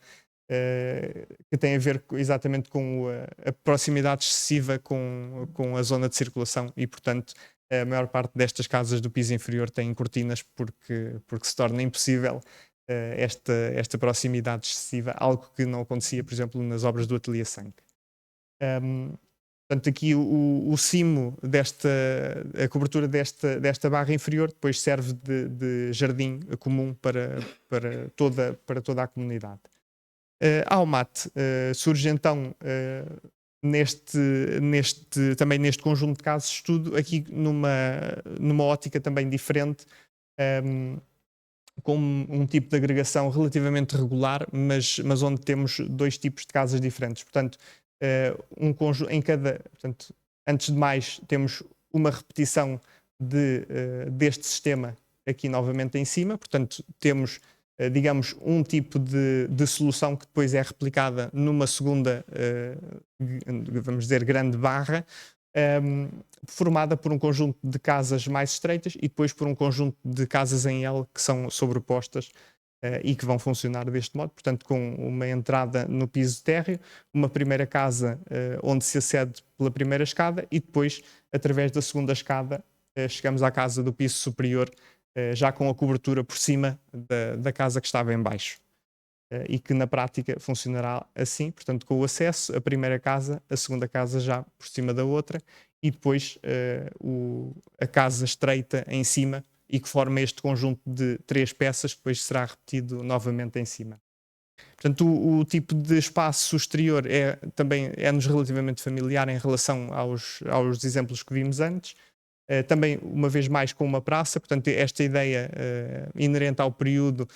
que tem a ver exatamente com a proximidade excessiva com a zona de circulação e, portanto, a maior parte destas casas do piso inferior têm cortinas porque se torna impossível esta proximidade excessiva, algo que não acontecia, por exemplo, nas obras do Ateliê Sank. Portanto, aqui o cimo a cobertura desta barra inferior depois serve de jardim comum para toda a comunidade. Aumat surge então também neste conjunto de casos de estudo, aqui numa ótica também diferente, com um tipo de agregação relativamente regular, mas onde temos 2 tipos de casas diferentes. Portanto, portanto, antes de mais, temos uma repetição deste sistema aqui novamente em cima, portanto, temos digamos, um tipo de solução que depois é replicada numa segunda, vamos dizer, grande barra, formada por um conjunto de casas mais estreitas e depois por um conjunto de casas em L que são sobrepostas e que vão funcionar deste modo, portanto com uma entrada no piso térreo, uma primeira casa onde se acede pela primeira escada e depois, através da segunda escada, chegamos à casa do piso superior, já com a cobertura por cima da casa que estava em baixo. E que na prática funcionará assim, portanto com o acesso, a primeira casa, a segunda casa já por cima da outra e depois a casa estreita em cima e que forma este conjunto de 3 peças, depois será repetido novamente em cima. Portanto, o tipo de espaço exterior também é-nos relativamente familiar em relação aos exemplos que vimos antes. Também, uma vez mais, com uma praça, portanto, esta ideia inerente ao período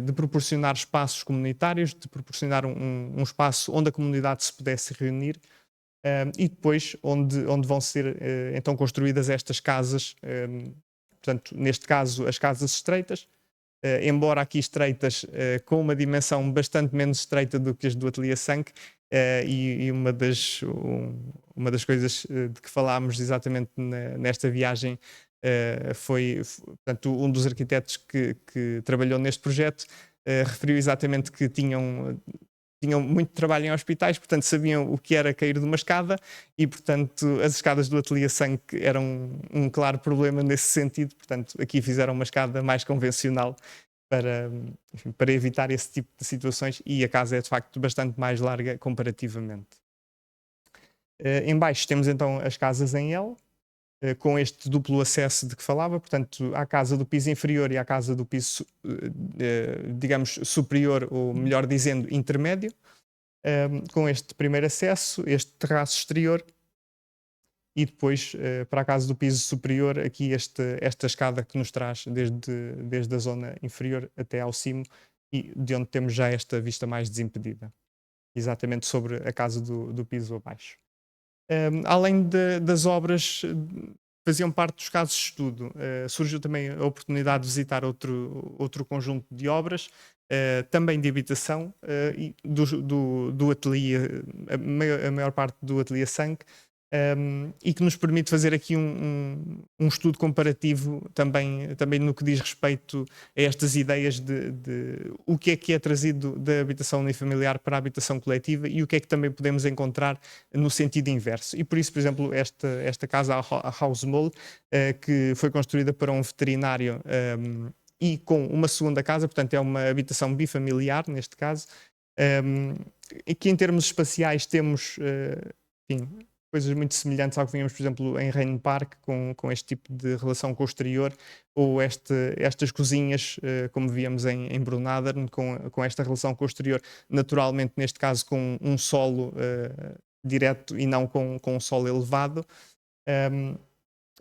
de proporcionar espaços comunitários, de proporcionar um espaço onde a comunidade se pudesse reunir, e depois onde vão ser então construídas estas casas, portanto, neste caso, as casas estreitas, embora aqui estreitas, com uma dimensão bastante menos estreita do que as do Ateliê Sank, e uma das coisas de que falámos exatamente nesta viagem foi, portanto, um dos arquitetos que trabalhou neste projeto referiu exatamente que tinham muito trabalho em hospitais, portanto sabiam o que era cair de uma escada e, portanto, as escadas do Ateliê Sank eram um claro problema nesse sentido, portanto aqui fizeram uma escada mais convencional para evitar esse tipo de situações e a casa é de facto bastante mais larga comparativamente. Em baixo temos então as casas em L, com este duplo acesso de que falava, portanto, à casa do piso inferior e à casa do piso, digamos, superior, ou melhor dizendo, intermédio, com este primeiro acesso, este terraço exterior, e depois, para a casa do piso superior, aqui esta escada que nos traz desde a zona inferior até ao cimo, e de onde temos já esta vista mais desimpedida, exatamente sobre a casa do piso abaixo. Além das obras faziam parte dos casos de estudo, surgiu também a oportunidade de visitar outro conjunto de obras, também de habitação, e do ateliê, a maior parte do Ateliê Sank, e que nos permite fazer aqui um estudo comparativo também no que diz respeito a estas ideias de o que é trazido da habitação unifamiliar para a habitação coletiva e o que é que também podemos encontrar no sentido inverso. E por isso, por exemplo, esta casa, a House Mole, que foi construída para um veterinário e com uma segunda casa, portanto é uma habitação bifamiliar neste caso, e que em termos espaciais temos, enfim, coisas muito semelhantes ao que vimos, por exemplo, em Rain Park, com este tipo de relação com o exterior, ou estas cozinhas, como víamos em Brunadern, com esta relação com o exterior, naturalmente, neste caso, com um solo direto e não com um solo elevado.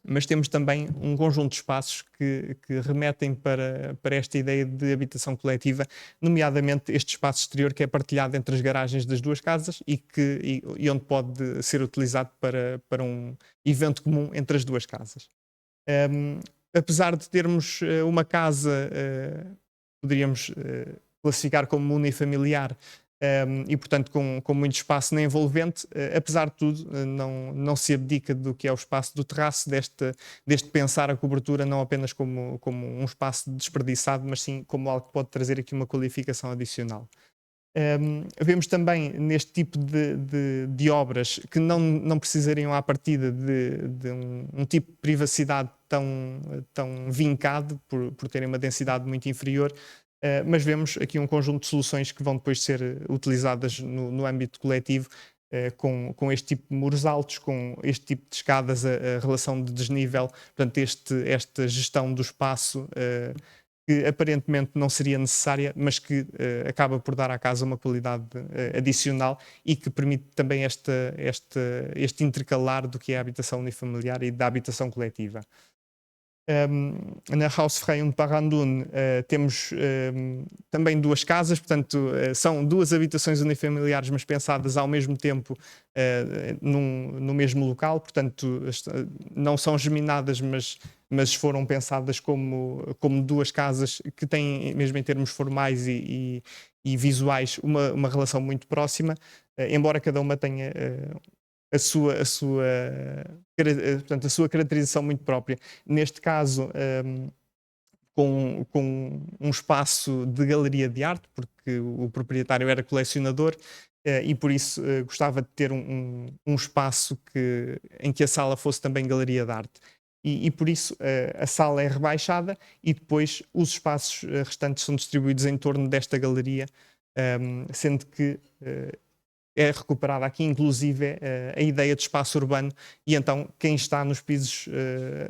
Mas temos também um conjunto de espaços que remetem para esta ideia de habitação coletiva, nomeadamente este espaço exterior que é partilhado entre as garagens das duas casas e onde pode ser utilizado para um evento comum entre as duas casas. Apesar de termos uma casa, poderíamos classificar como unifamiliar, e portanto com muito espaço na envolvente, apesar de tudo não se abdica do que é o espaço do terraço, deste pensar a cobertura não apenas como um espaço desperdiçado, mas sim como algo que pode trazer aqui uma qualificação adicional. Vemos também neste tipo de obras que não precisariam à partida de um tipo de privacidade tão vincado por terem uma densidade muito inferior, mas vemos aqui um conjunto de soluções que vão depois ser utilizadas no âmbito coletivo, com este tipo de muros altos, com este tipo de escadas, a relação de desnível, portanto esta gestão do espaço que aparentemente não seria necessária, mas que acaba por dar à casa uma qualidade adicional e que permite também este intercalar do que é a habitação unifamiliar e da habitação coletiva. Na House Freyung Parandun temos também duas casas, portanto são duas habitações unifamiliares, mas pensadas ao mesmo tempo no mesmo local, portanto não são geminadas, mas foram pensadas como duas casas que têm, mesmo em termos formais e visuais, uma relação muito próxima, embora cada uma tenha portanto, a sua caracterização muito própria. Neste caso, com um espaço de galeria de arte, porque o proprietário era colecionador, e por isso gostava de ter um espaço em que a sala fosse também galeria de arte. E por isso a sala é rebaixada e depois os espaços restantes são distribuídos em torno desta galeria, sendo que é recuperada aqui, inclusive, a ideia de espaço urbano, e então quem está nos pisos,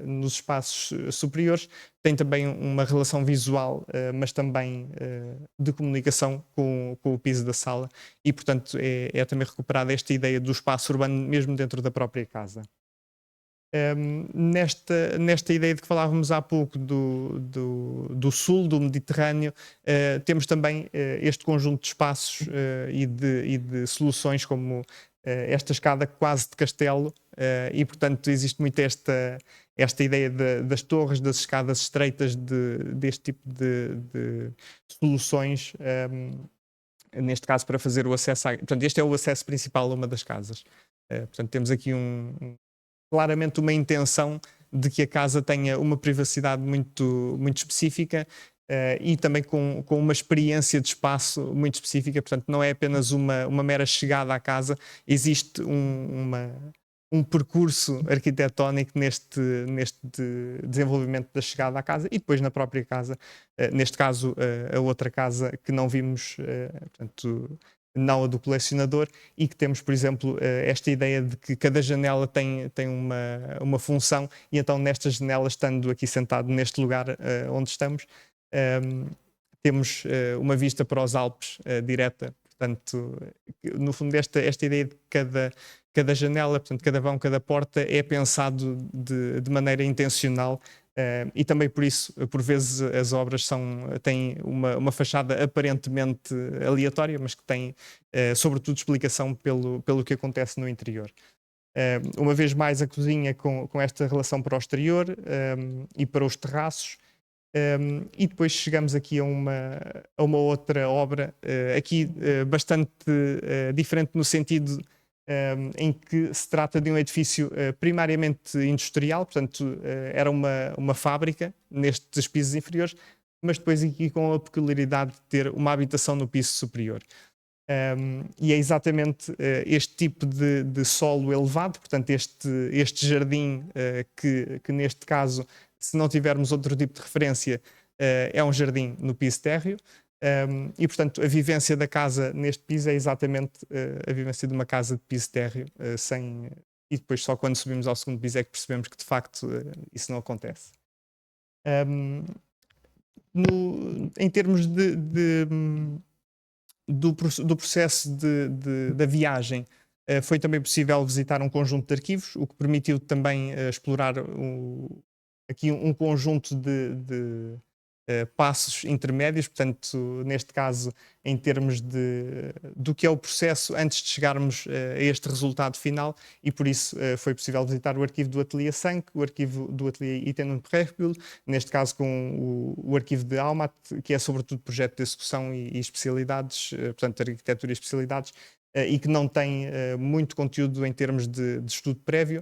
nos espaços superiores, tem também uma relação visual, mas também de comunicação com o piso da sala, e portanto é também recuperada esta ideia do espaço urbano mesmo dentro da própria casa. Nesta ideia de que falávamos há pouco do sul, do Mediterrâneo, temos também este conjunto de espaços e de soluções como esta escada quase de castelo, e portanto existe muito esta ideia das torres, das escadas estreitas, deste tipo de soluções, neste caso para fazer o acesso portanto, este é o acesso principal a uma das casas. Portanto, temos aqui claramente uma intenção de que a casa tenha uma privacidade muito, muito específica, e também com uma experiência de espaço muito específica. Portanto, não é apenas uma mera chegada à casa, existe um percurso arquitetónico neste desenvolvimento da chegada à casa e depois na própria casa. Neste caso, a outra casa que não vimos, portanto, não a do colecionador, e que temos, por exemplo, esta ideia de que cada janela tem uma função, e então nestas janelas, estando aqui sentado neste lugar onde estamos, temos uma vista para os Alpes direta. Portanto, no fundo, esta ideia de cada janela, portanto, cada vão, cada porta é pensado de maneira intencional. E também por isso, por vezes, as obras têm uma fachada aparentemente aleatória, mas que tem, sobretudo, explicação pelo que acontece no interior. Uma vez mais, a cozinha com esta relação para o exterior e para os terraços. E depois chegamos aqui a uma outra obra, aqui bastante diferente no sentido em que se trata de um edifício primariamente industrial, portanto era uma fábrica nestes pisos inferiores, mas depois aqui com a peculiaridade de ter uma habitação no piso superior. E é exatamente este tipo de solo elevado, portanto este jardim que neste caso, se não tivermos outro tipo de referência, é um jardim no piso térreo. E portanto a vivência da casa neste piso é exatamente a vivência de uma casa de piso térreo, e depois só quando subimos ao segundo piso é que percebemos que de facto isso não acontece. Em termos do processo da viagem, foi também possível visitar um conjunto de arquivos, o que permitiu também explorar aqui um conjunto de passos intermédios, portanto, neste caso, em termos do que é o processo antes de chegarmos a este resultado final, e por isso foi possível visitar o arquivo do Ateliê Sank, o arquivo do Ateliê Iten und Prächbühl, neste caso com o arquivo de Almat, que é sobretudo projeto de execução e especialidades, portanto, arquitetura e especialidades, e que não tem muito conteúdo em termos de estudo prévio.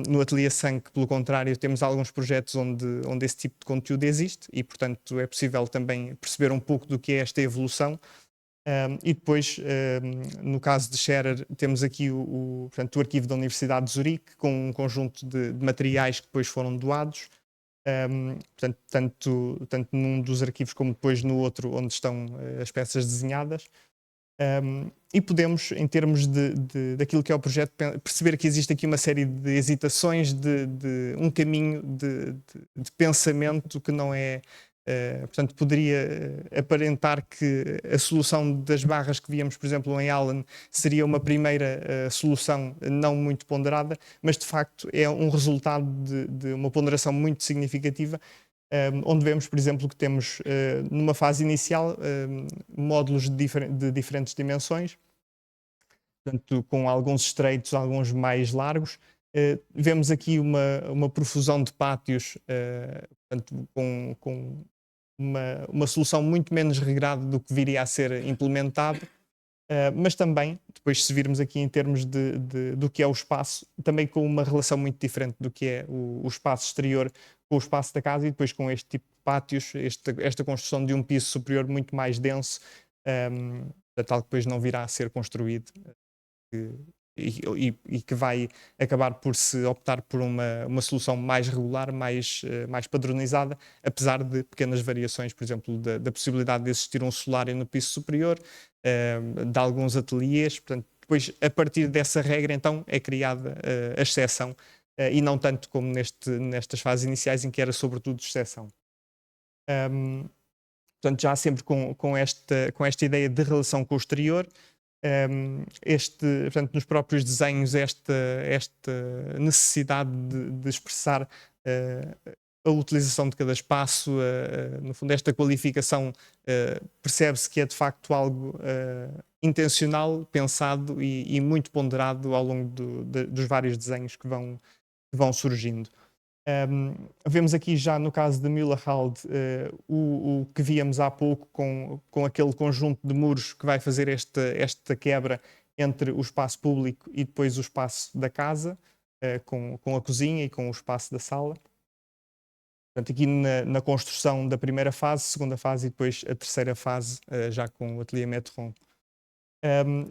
No Ateliê Sank, pelo contrário, temos alguns projetos onde esse tipo de conteúdo existe, e portanto é possível também perceber um pouco do que é esta evolução. E depois, no caso de Scherer, temos aqui portanto, o arquivo da Universidade de Zurique, com um conjunto de materiais que depois foram doados, portanto, tanto num dos arquivos como depois no outro, onde estão as peças desenhadas. E podemos, em termos daquilo que é o projeto, perceber que existe aqui uma série de hesitações, de um caminho de pensamento que não é... portanto, poderia aparentar que a solução das barras que víamos, por exemplo, em Allen, seria uma primeira solução não muito ponderada, mas de facto é um resultado de uma ponderação muito significativa, onde vemos, por exemplo, que temos numa fase inicial módulos de diferentes dimensões, portanto, com alguns estreitos, alguns mais largos. Vemos aqui uma profusão de pátios, portanto, com uma solução muito menos regrada do que viria a ser implementado. mas também, depois se virmos aqui em termos do que é o espaço, também com uma relação muito diferente do que é o espaço exterior com o espaço da casa, e depois com este tipo de pátios, esta construção de um piso superior muito mais denso, tal que depois não virá a ser construído, e que vai acabar por se optar por uma solução mais regular, mais padronizada, apesar de pequenas variações, por exemplo, da possibilidade de existir um solário no piso superior, de alguns ateliês. Portanto, depois, a partir dessa regra, então, é criada a exceção, e não tanto como nestas fases iniciais, em que era sobretudo exceção. Portanto, já sempre com esta ideia de relação com o exterior, portanto, nos próprios desenhos, esta necessidade de expressar a utilização de cada espaço, no fundo, esta qualificação, percebe-se que é de facto algo intencional, pensado e muito ponderado ao longo dos vários desenhos que vão surgindo. Vemos aqui já no caso de Müllerhald o que víamos há pouco com aquele conjunto de muros que vai fazer esta quebra entre o espaço público e depois o espaço da casa, com a cozinha e com o espaço da sala. Portanto, aqui na construção da primeira fase, segunda fase e depois a terceira fase, já com o ateliê Metron.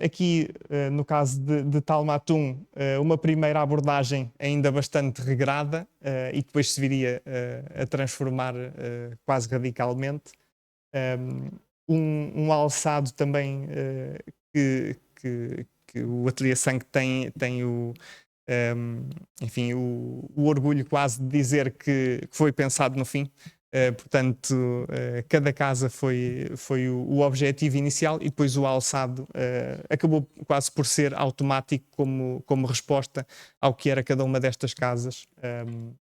Aqui, no caso de Talmatum, uma primeira abordagem ainda bastante regrada, e depois se viria a transformar quase radicalmente. Um alçado também que o Ateliê Sangue tem enfim, o orgulho quase de dizer que foi pensado no fim. Portanto, cada casa foi o objetivo inicial, e depois o alçado acabou quase por ser automático como resposta ao que era cada uma destas casas,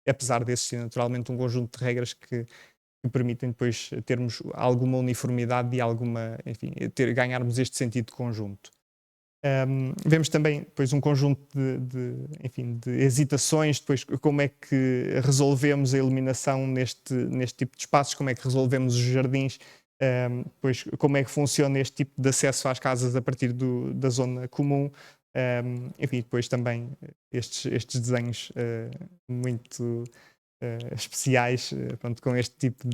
apesar de existir naturalmente um conjunto de regras que permitem depois termos alguma uniformidade e enfim, ganharmos este sentido de conjunto. Vemos também depois um conjunto enfim, de hesitações, depois como é que resolvemos a iluminação neste tipo de espaços, como é que resolvemos os jardins, depois como é que funciona este tipo de acesso às casas a partir da zona comum, enfim, depois também estes desenhos muito especiais, pronto, com este tipo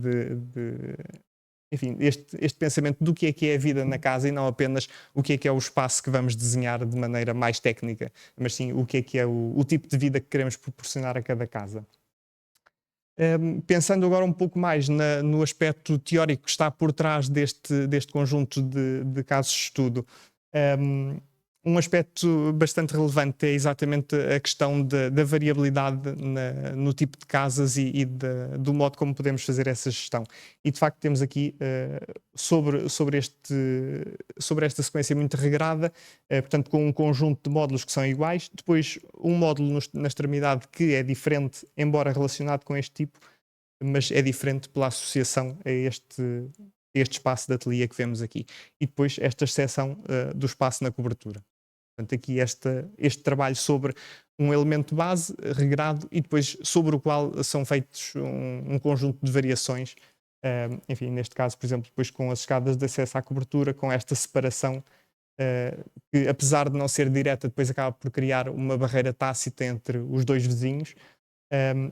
enfim, este pensamento do que é a vida na casa, e não apenas o que é o espaço que vamos desenhar de maneira mais técnica, mas sim o que é o tipo de vida que queremos proporcionar a cada casa. Pensando agora um pouco mais no aspecto teórico que está por trás deste conjunto de casos de estudo, um aspecto bastante relevante é exatamente a questão da variabilidade no tipo de casas e do modo como podemos fazer essa gestão. E de facto temos aqui sobre esta sequência muito regrada, portanto com um conjunto de módulos que são iguais, depois um módulo na extremidade que é diferente, embora relacionado com este tipo, mas é diferente pela associação a este espaço de ateliê que vemos aqui. E depois esta exceção do espaço na cobertura. Portanto, aqui este trabalho sobre um elemento base regrado e depois sobre o qual são feitos um conjunto de variações. Enfim, neste caso, por exemplo, depois com as escadas de acesso à cobertura, com esta separação, que apesar de não ser direta, depois acaba por criar uma barreira tácita entre os dois vizinhos,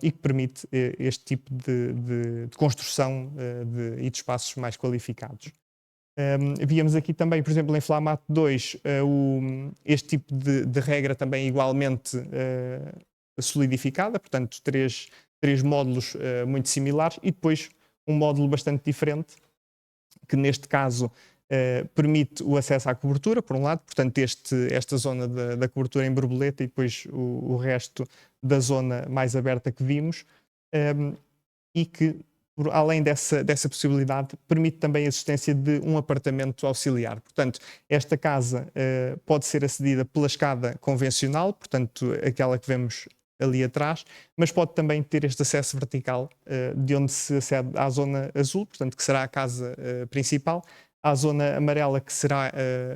e que permite este tipo de construção e de espaços mais qualificados. Víamos aqui também, por exemplo, em Flamatt 2, este tipo de regra também igualmente solidificada, portanto, três módulos muito similares, e depois um módulo bastante diferente, que neste caso permite o acesso à cobertura, por um lado, portanto, esta zona da cobertura em borboleta, e depois o resto da zona mais aberta que vimos, e que, além dessa possibilidade, permite também a existência de um apartamento auxiliar. Portanto, esta casa pode ser acedida pela escada convencional, portanto, aquela que vemos ali atrás, mas pode também ter este acesso vertical, de onde se acede à zona azul, portanto, que será a casa principal, à zona amarela, que será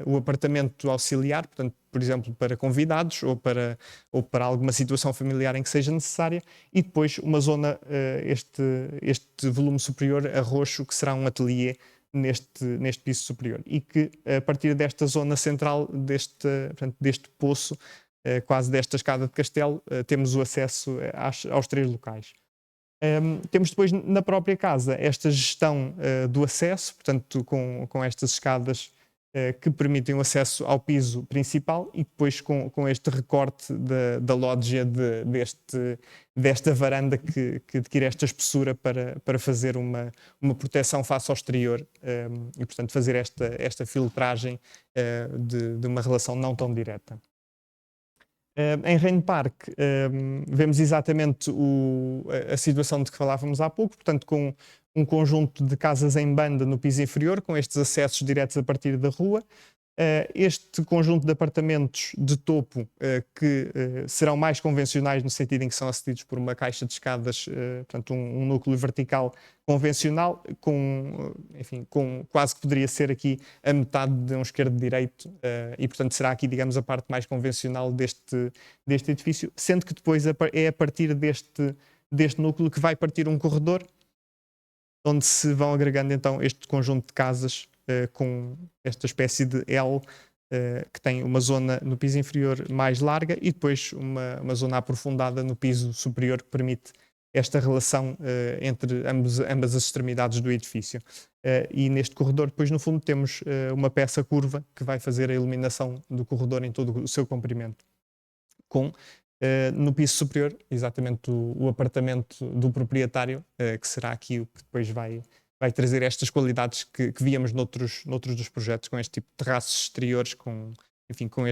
o apartamento auxiliar, portanto, por exemplo, para convidados ou para alguma situação familiar em que seja necessária, e depois uma zona, este volume superior a roxo, que será um ateliê neste piso superior. E que a partir desta zona central, portanto, deste poço, quase desta escada de castelo, temos o acesso aos 3 locais. Temos depois na própria casa esta gestão do acesso, portanto, com estas escadas que permitem o acesso ao piso principal e depois com este recorte da lógia desta varanda que adquire esta espessura para fazer uma proteção face ao exterior e, portanto, fazer esta filtragem de uma relação não tão direta. Em Rain Park vemos exatamente a situação de que falávamos há pouco, portanto com um conjunto de casas em banda no piso inferior, com estes acessos diretos a partir da rua. Este conjunto de apartamentos de topo que serão mais convencionais no sentido em que são acedidos por uma caixa de escadas, portanto um núcleo vertical convencional, enfim, quase que poderia ser aqui a metade de um esquerdo-direito e portanto será aqui, digamos, a parte mais convencional deste edifício, sendo que depois é a partir deste núcleo que vai partir um corredor onde se vão agregando então este conjunto de casas com esta espécie de L que tem uma zona no piso inferior mais larga e depois uma zona aprofundada no piso superior que permite esta relação entre ambas as extremidades do edifício. E neste corredor depois no fundo temos uma peça curva que vai fazer a iluminação do corredor em todo o seu comprimento, com no piso superior exatamente o apartamento do proprietário, que será aqui o que depois vai trazer estas qualidades que víamos noutros dos projetos, com este tipo de terraços exteriores, enfim, com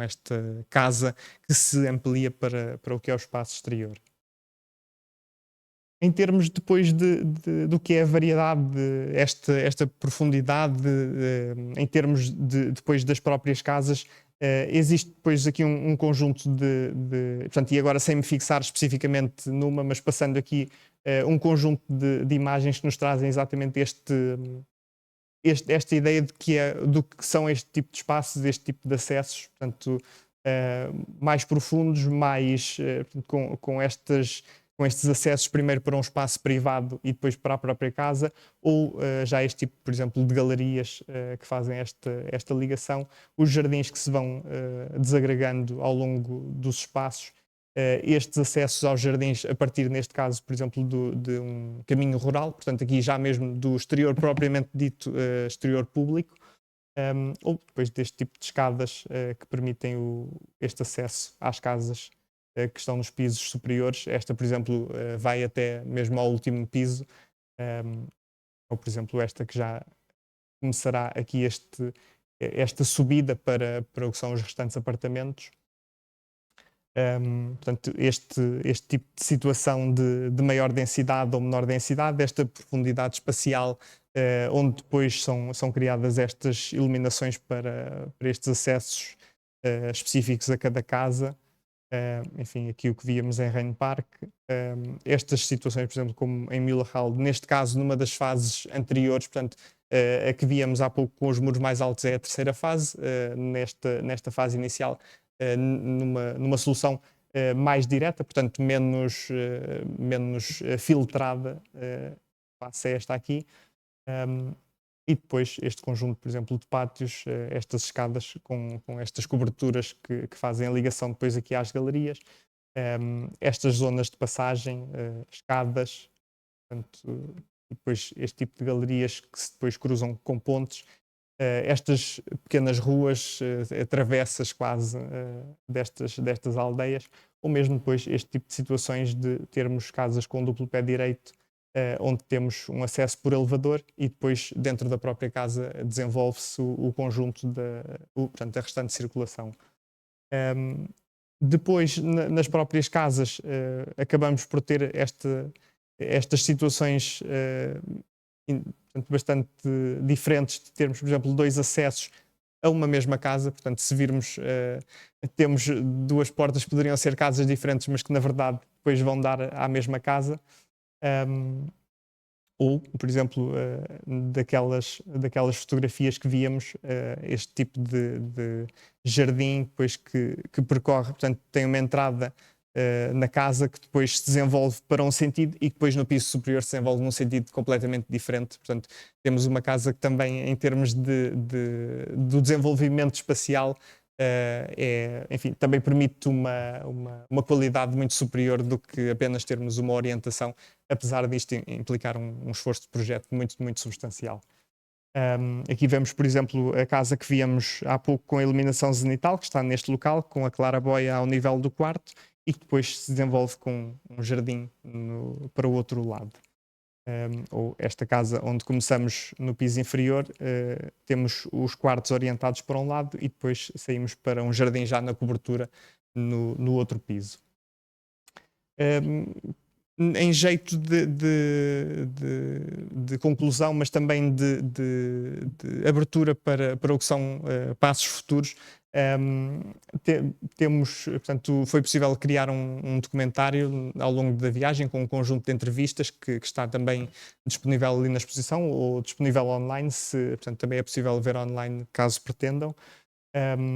esta casa que se amplia para o que é o espaço exterior. Em termos depois do que é a variedade, esta profundidade, em termos depois das próprias casas, existe depois aqui um conjunto portanto, e agora sem me fixar especificamente numa, mas passando aqui um conjunto de imagens que nos trazem exatamente esta ideia do que são este tipo de espaços, este tipo de acessos, portanto, mais profundos, mais com estes acessos primeiro para um espaço privado e depois para a própria casa, ou já este tipo, por exemplo, de galerias que fazem esta ligação, os jardins que se vão desagregando ao longo dos espaços, estes acessos aos jardins a partir, neste caso, por exemplo, de um caminho rural, portanto aqui já mesmo do exterior propriamente dito, exterior público, ou depois deste tipo de escadas que permitem este acesso às casas que estão nos pisos superiores. Esta, por exemplo, vai até mesmo ao último piso, ou por exemplo esta que já começará aqui esta subida para o que são os restantes apartamentos. Portanto, este tipo de situação de maior densidade ou menor densidade, esta profundidade espacial, onde depois são criadas estas iluminações para estes acessos específicos a cada casa. Enfim, aqui o que víamos em Rain Park, estas situações, por exemplo, como em Müller Hall, neste caso numa das fases anteriores, portanto, a que víamos há pouco com os muros mais altos é a terceira fase, nesta fase inicial, numa solução mais direta, portanto menos filtrada, face a esta aqui. E depois este conjunto, por exemplo, de pátios, estas escadas com estas coberturas que fazem a ligação depois aqui às galerias, estas zonas de passagem, escadas, portanto, e depois este tipo de galerias que se depois cruzam com pontes, estas pequenas ruas, travessas quase destas aldeias, ou mesmo depois este tipo de situações de termos casas com duplo pé direito, onde temos um acesso por elevador e depois dentro da própria casa desenvolve-se o conjunto portanto, a restante circulação. Depois, nas próprias casas, acabamos por ter estas situações portanto, bastante diferentes, de termos, por exemplo, 2 acessos a uma mesma casa. Portanto, se virmos, temos 2 portas que poderiam ser casas diferentes, mas que na verdade depois vão dar à mesma casa. Ou, por exemplo, daquelas fotografias que víamos, este tipo de jardim depois que percorre, portanto tem uma entrada na casa, que depois se desenvolve para um sentido e que depois no piso superior se desenvolve num sentido completamente diferente. Portanto, temos uma casa que também, em termos do desenvolvimento espacial, enfim, também permite uma qualidade muito superior do que apenas termos uma orientação, apesar disto implicar um esforço de projeto muito, muito substancial. Aqui vemos, por exemplo, a casa que víamos há pouco com a iluminação zenital, que está neste local, com a claraboia ao nível do quarto, e que depois se desenvolve com um jardim para o outro lado. Ou esta casa onde começamos no piso inferior, temos os quartos orientados para um lado e depois saímos para um jardim já na cobertura no outro piso. Em jeito de conclusão, mas também de abertura para o que são passos futuros, temos, portanto, foi possível criar um documentário ao longo da viagem com um conjunto de entrevistas que está também disponível ali na exposição ou disponível online, portanto, também é possível ver online caso pretendam.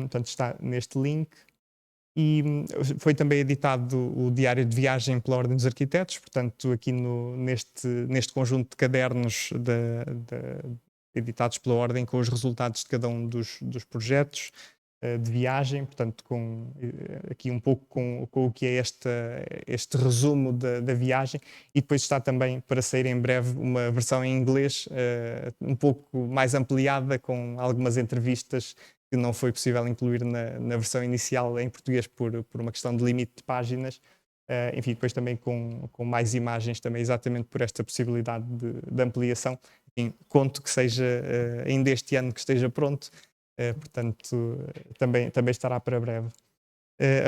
Portanto, está neste link. E foi também editado o Diário de Viagem pela Ordem dos Arquitetos, portanto, aqui neste conjunto de cadernos editados pela Ordem, com os resultados de cada um dos projetos de viagem, portanto, aqui um pouco com o que é este resumo da viagem, e depois está também para sair em breve uma versão em inglês, um pouco mais ampliada, com algumas entrevistas que não foi possível incluir na versão inicial em português por uma questão de limite de páginas. Enfim, depois também com mais imagens, também exatamente por esta possibilidade de ampliação. Enfim, conto que seja ainda este ano que esteja pronto, portanto também estará para breve.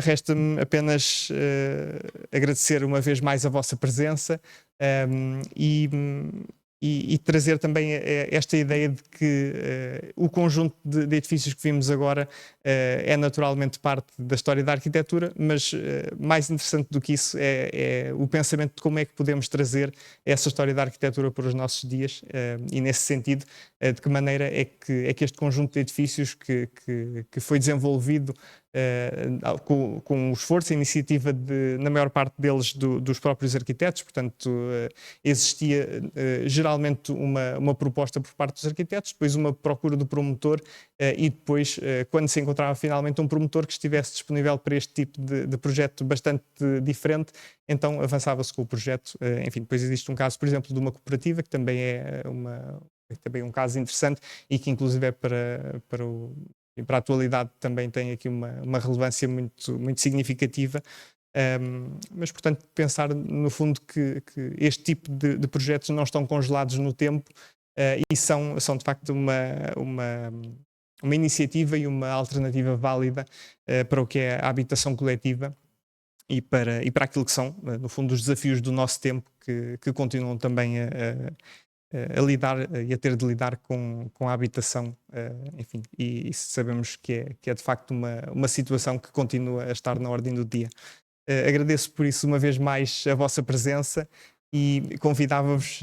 Resta-me apenas agradecer uma vez mais a vossa presença e trazer também esta ideia de que o conjunto de edifícios que vimos agora é naturalmente parte da história da arquitetura, mas mais interessante do que isso é o pensamento de como é que podemos trazer essa história da arquitetura para os nossos dias e, nesse sentido, de que maneira é que este conjunto de edifícios que foi desenvolvido com o esforço e a iniciativa na maior parte deles, dos próprios arquitetos, portanto, existia geralmente uma proposta por parte dos arquitetos, depois uma procura do promotor e depois, quando se encontrava finalmente um promotor que estivesse disponível para este tipo de projeto bastante diferente, então avançava-se com o projeto. Enfim, depois existe um caso, por exemplo, de uma cooperativa, que também é também um caso interessante e que inclusive é para a atualidade também tem aqui uma relevância muito, muito significativa. Mas, portanto, pensar no fundo que este tipo de projetos não estão congelados no tempo e são de facto uma iniciativa e uma alternativa válida para o que é a habitação coletiva e para aquilo que são, no fundo, os desafios do nosso tempo que continuam também a lidar e a ter de lidar com a habitação, enfim, e sabemos que é de facto uma situação que continua a estar na ordem do dia. Agradeço por isso uma vez mais a vossa presença e convidava-vos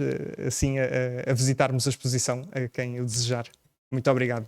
assim a visitarmos a exposição a quem o desejar. Muito obrigado.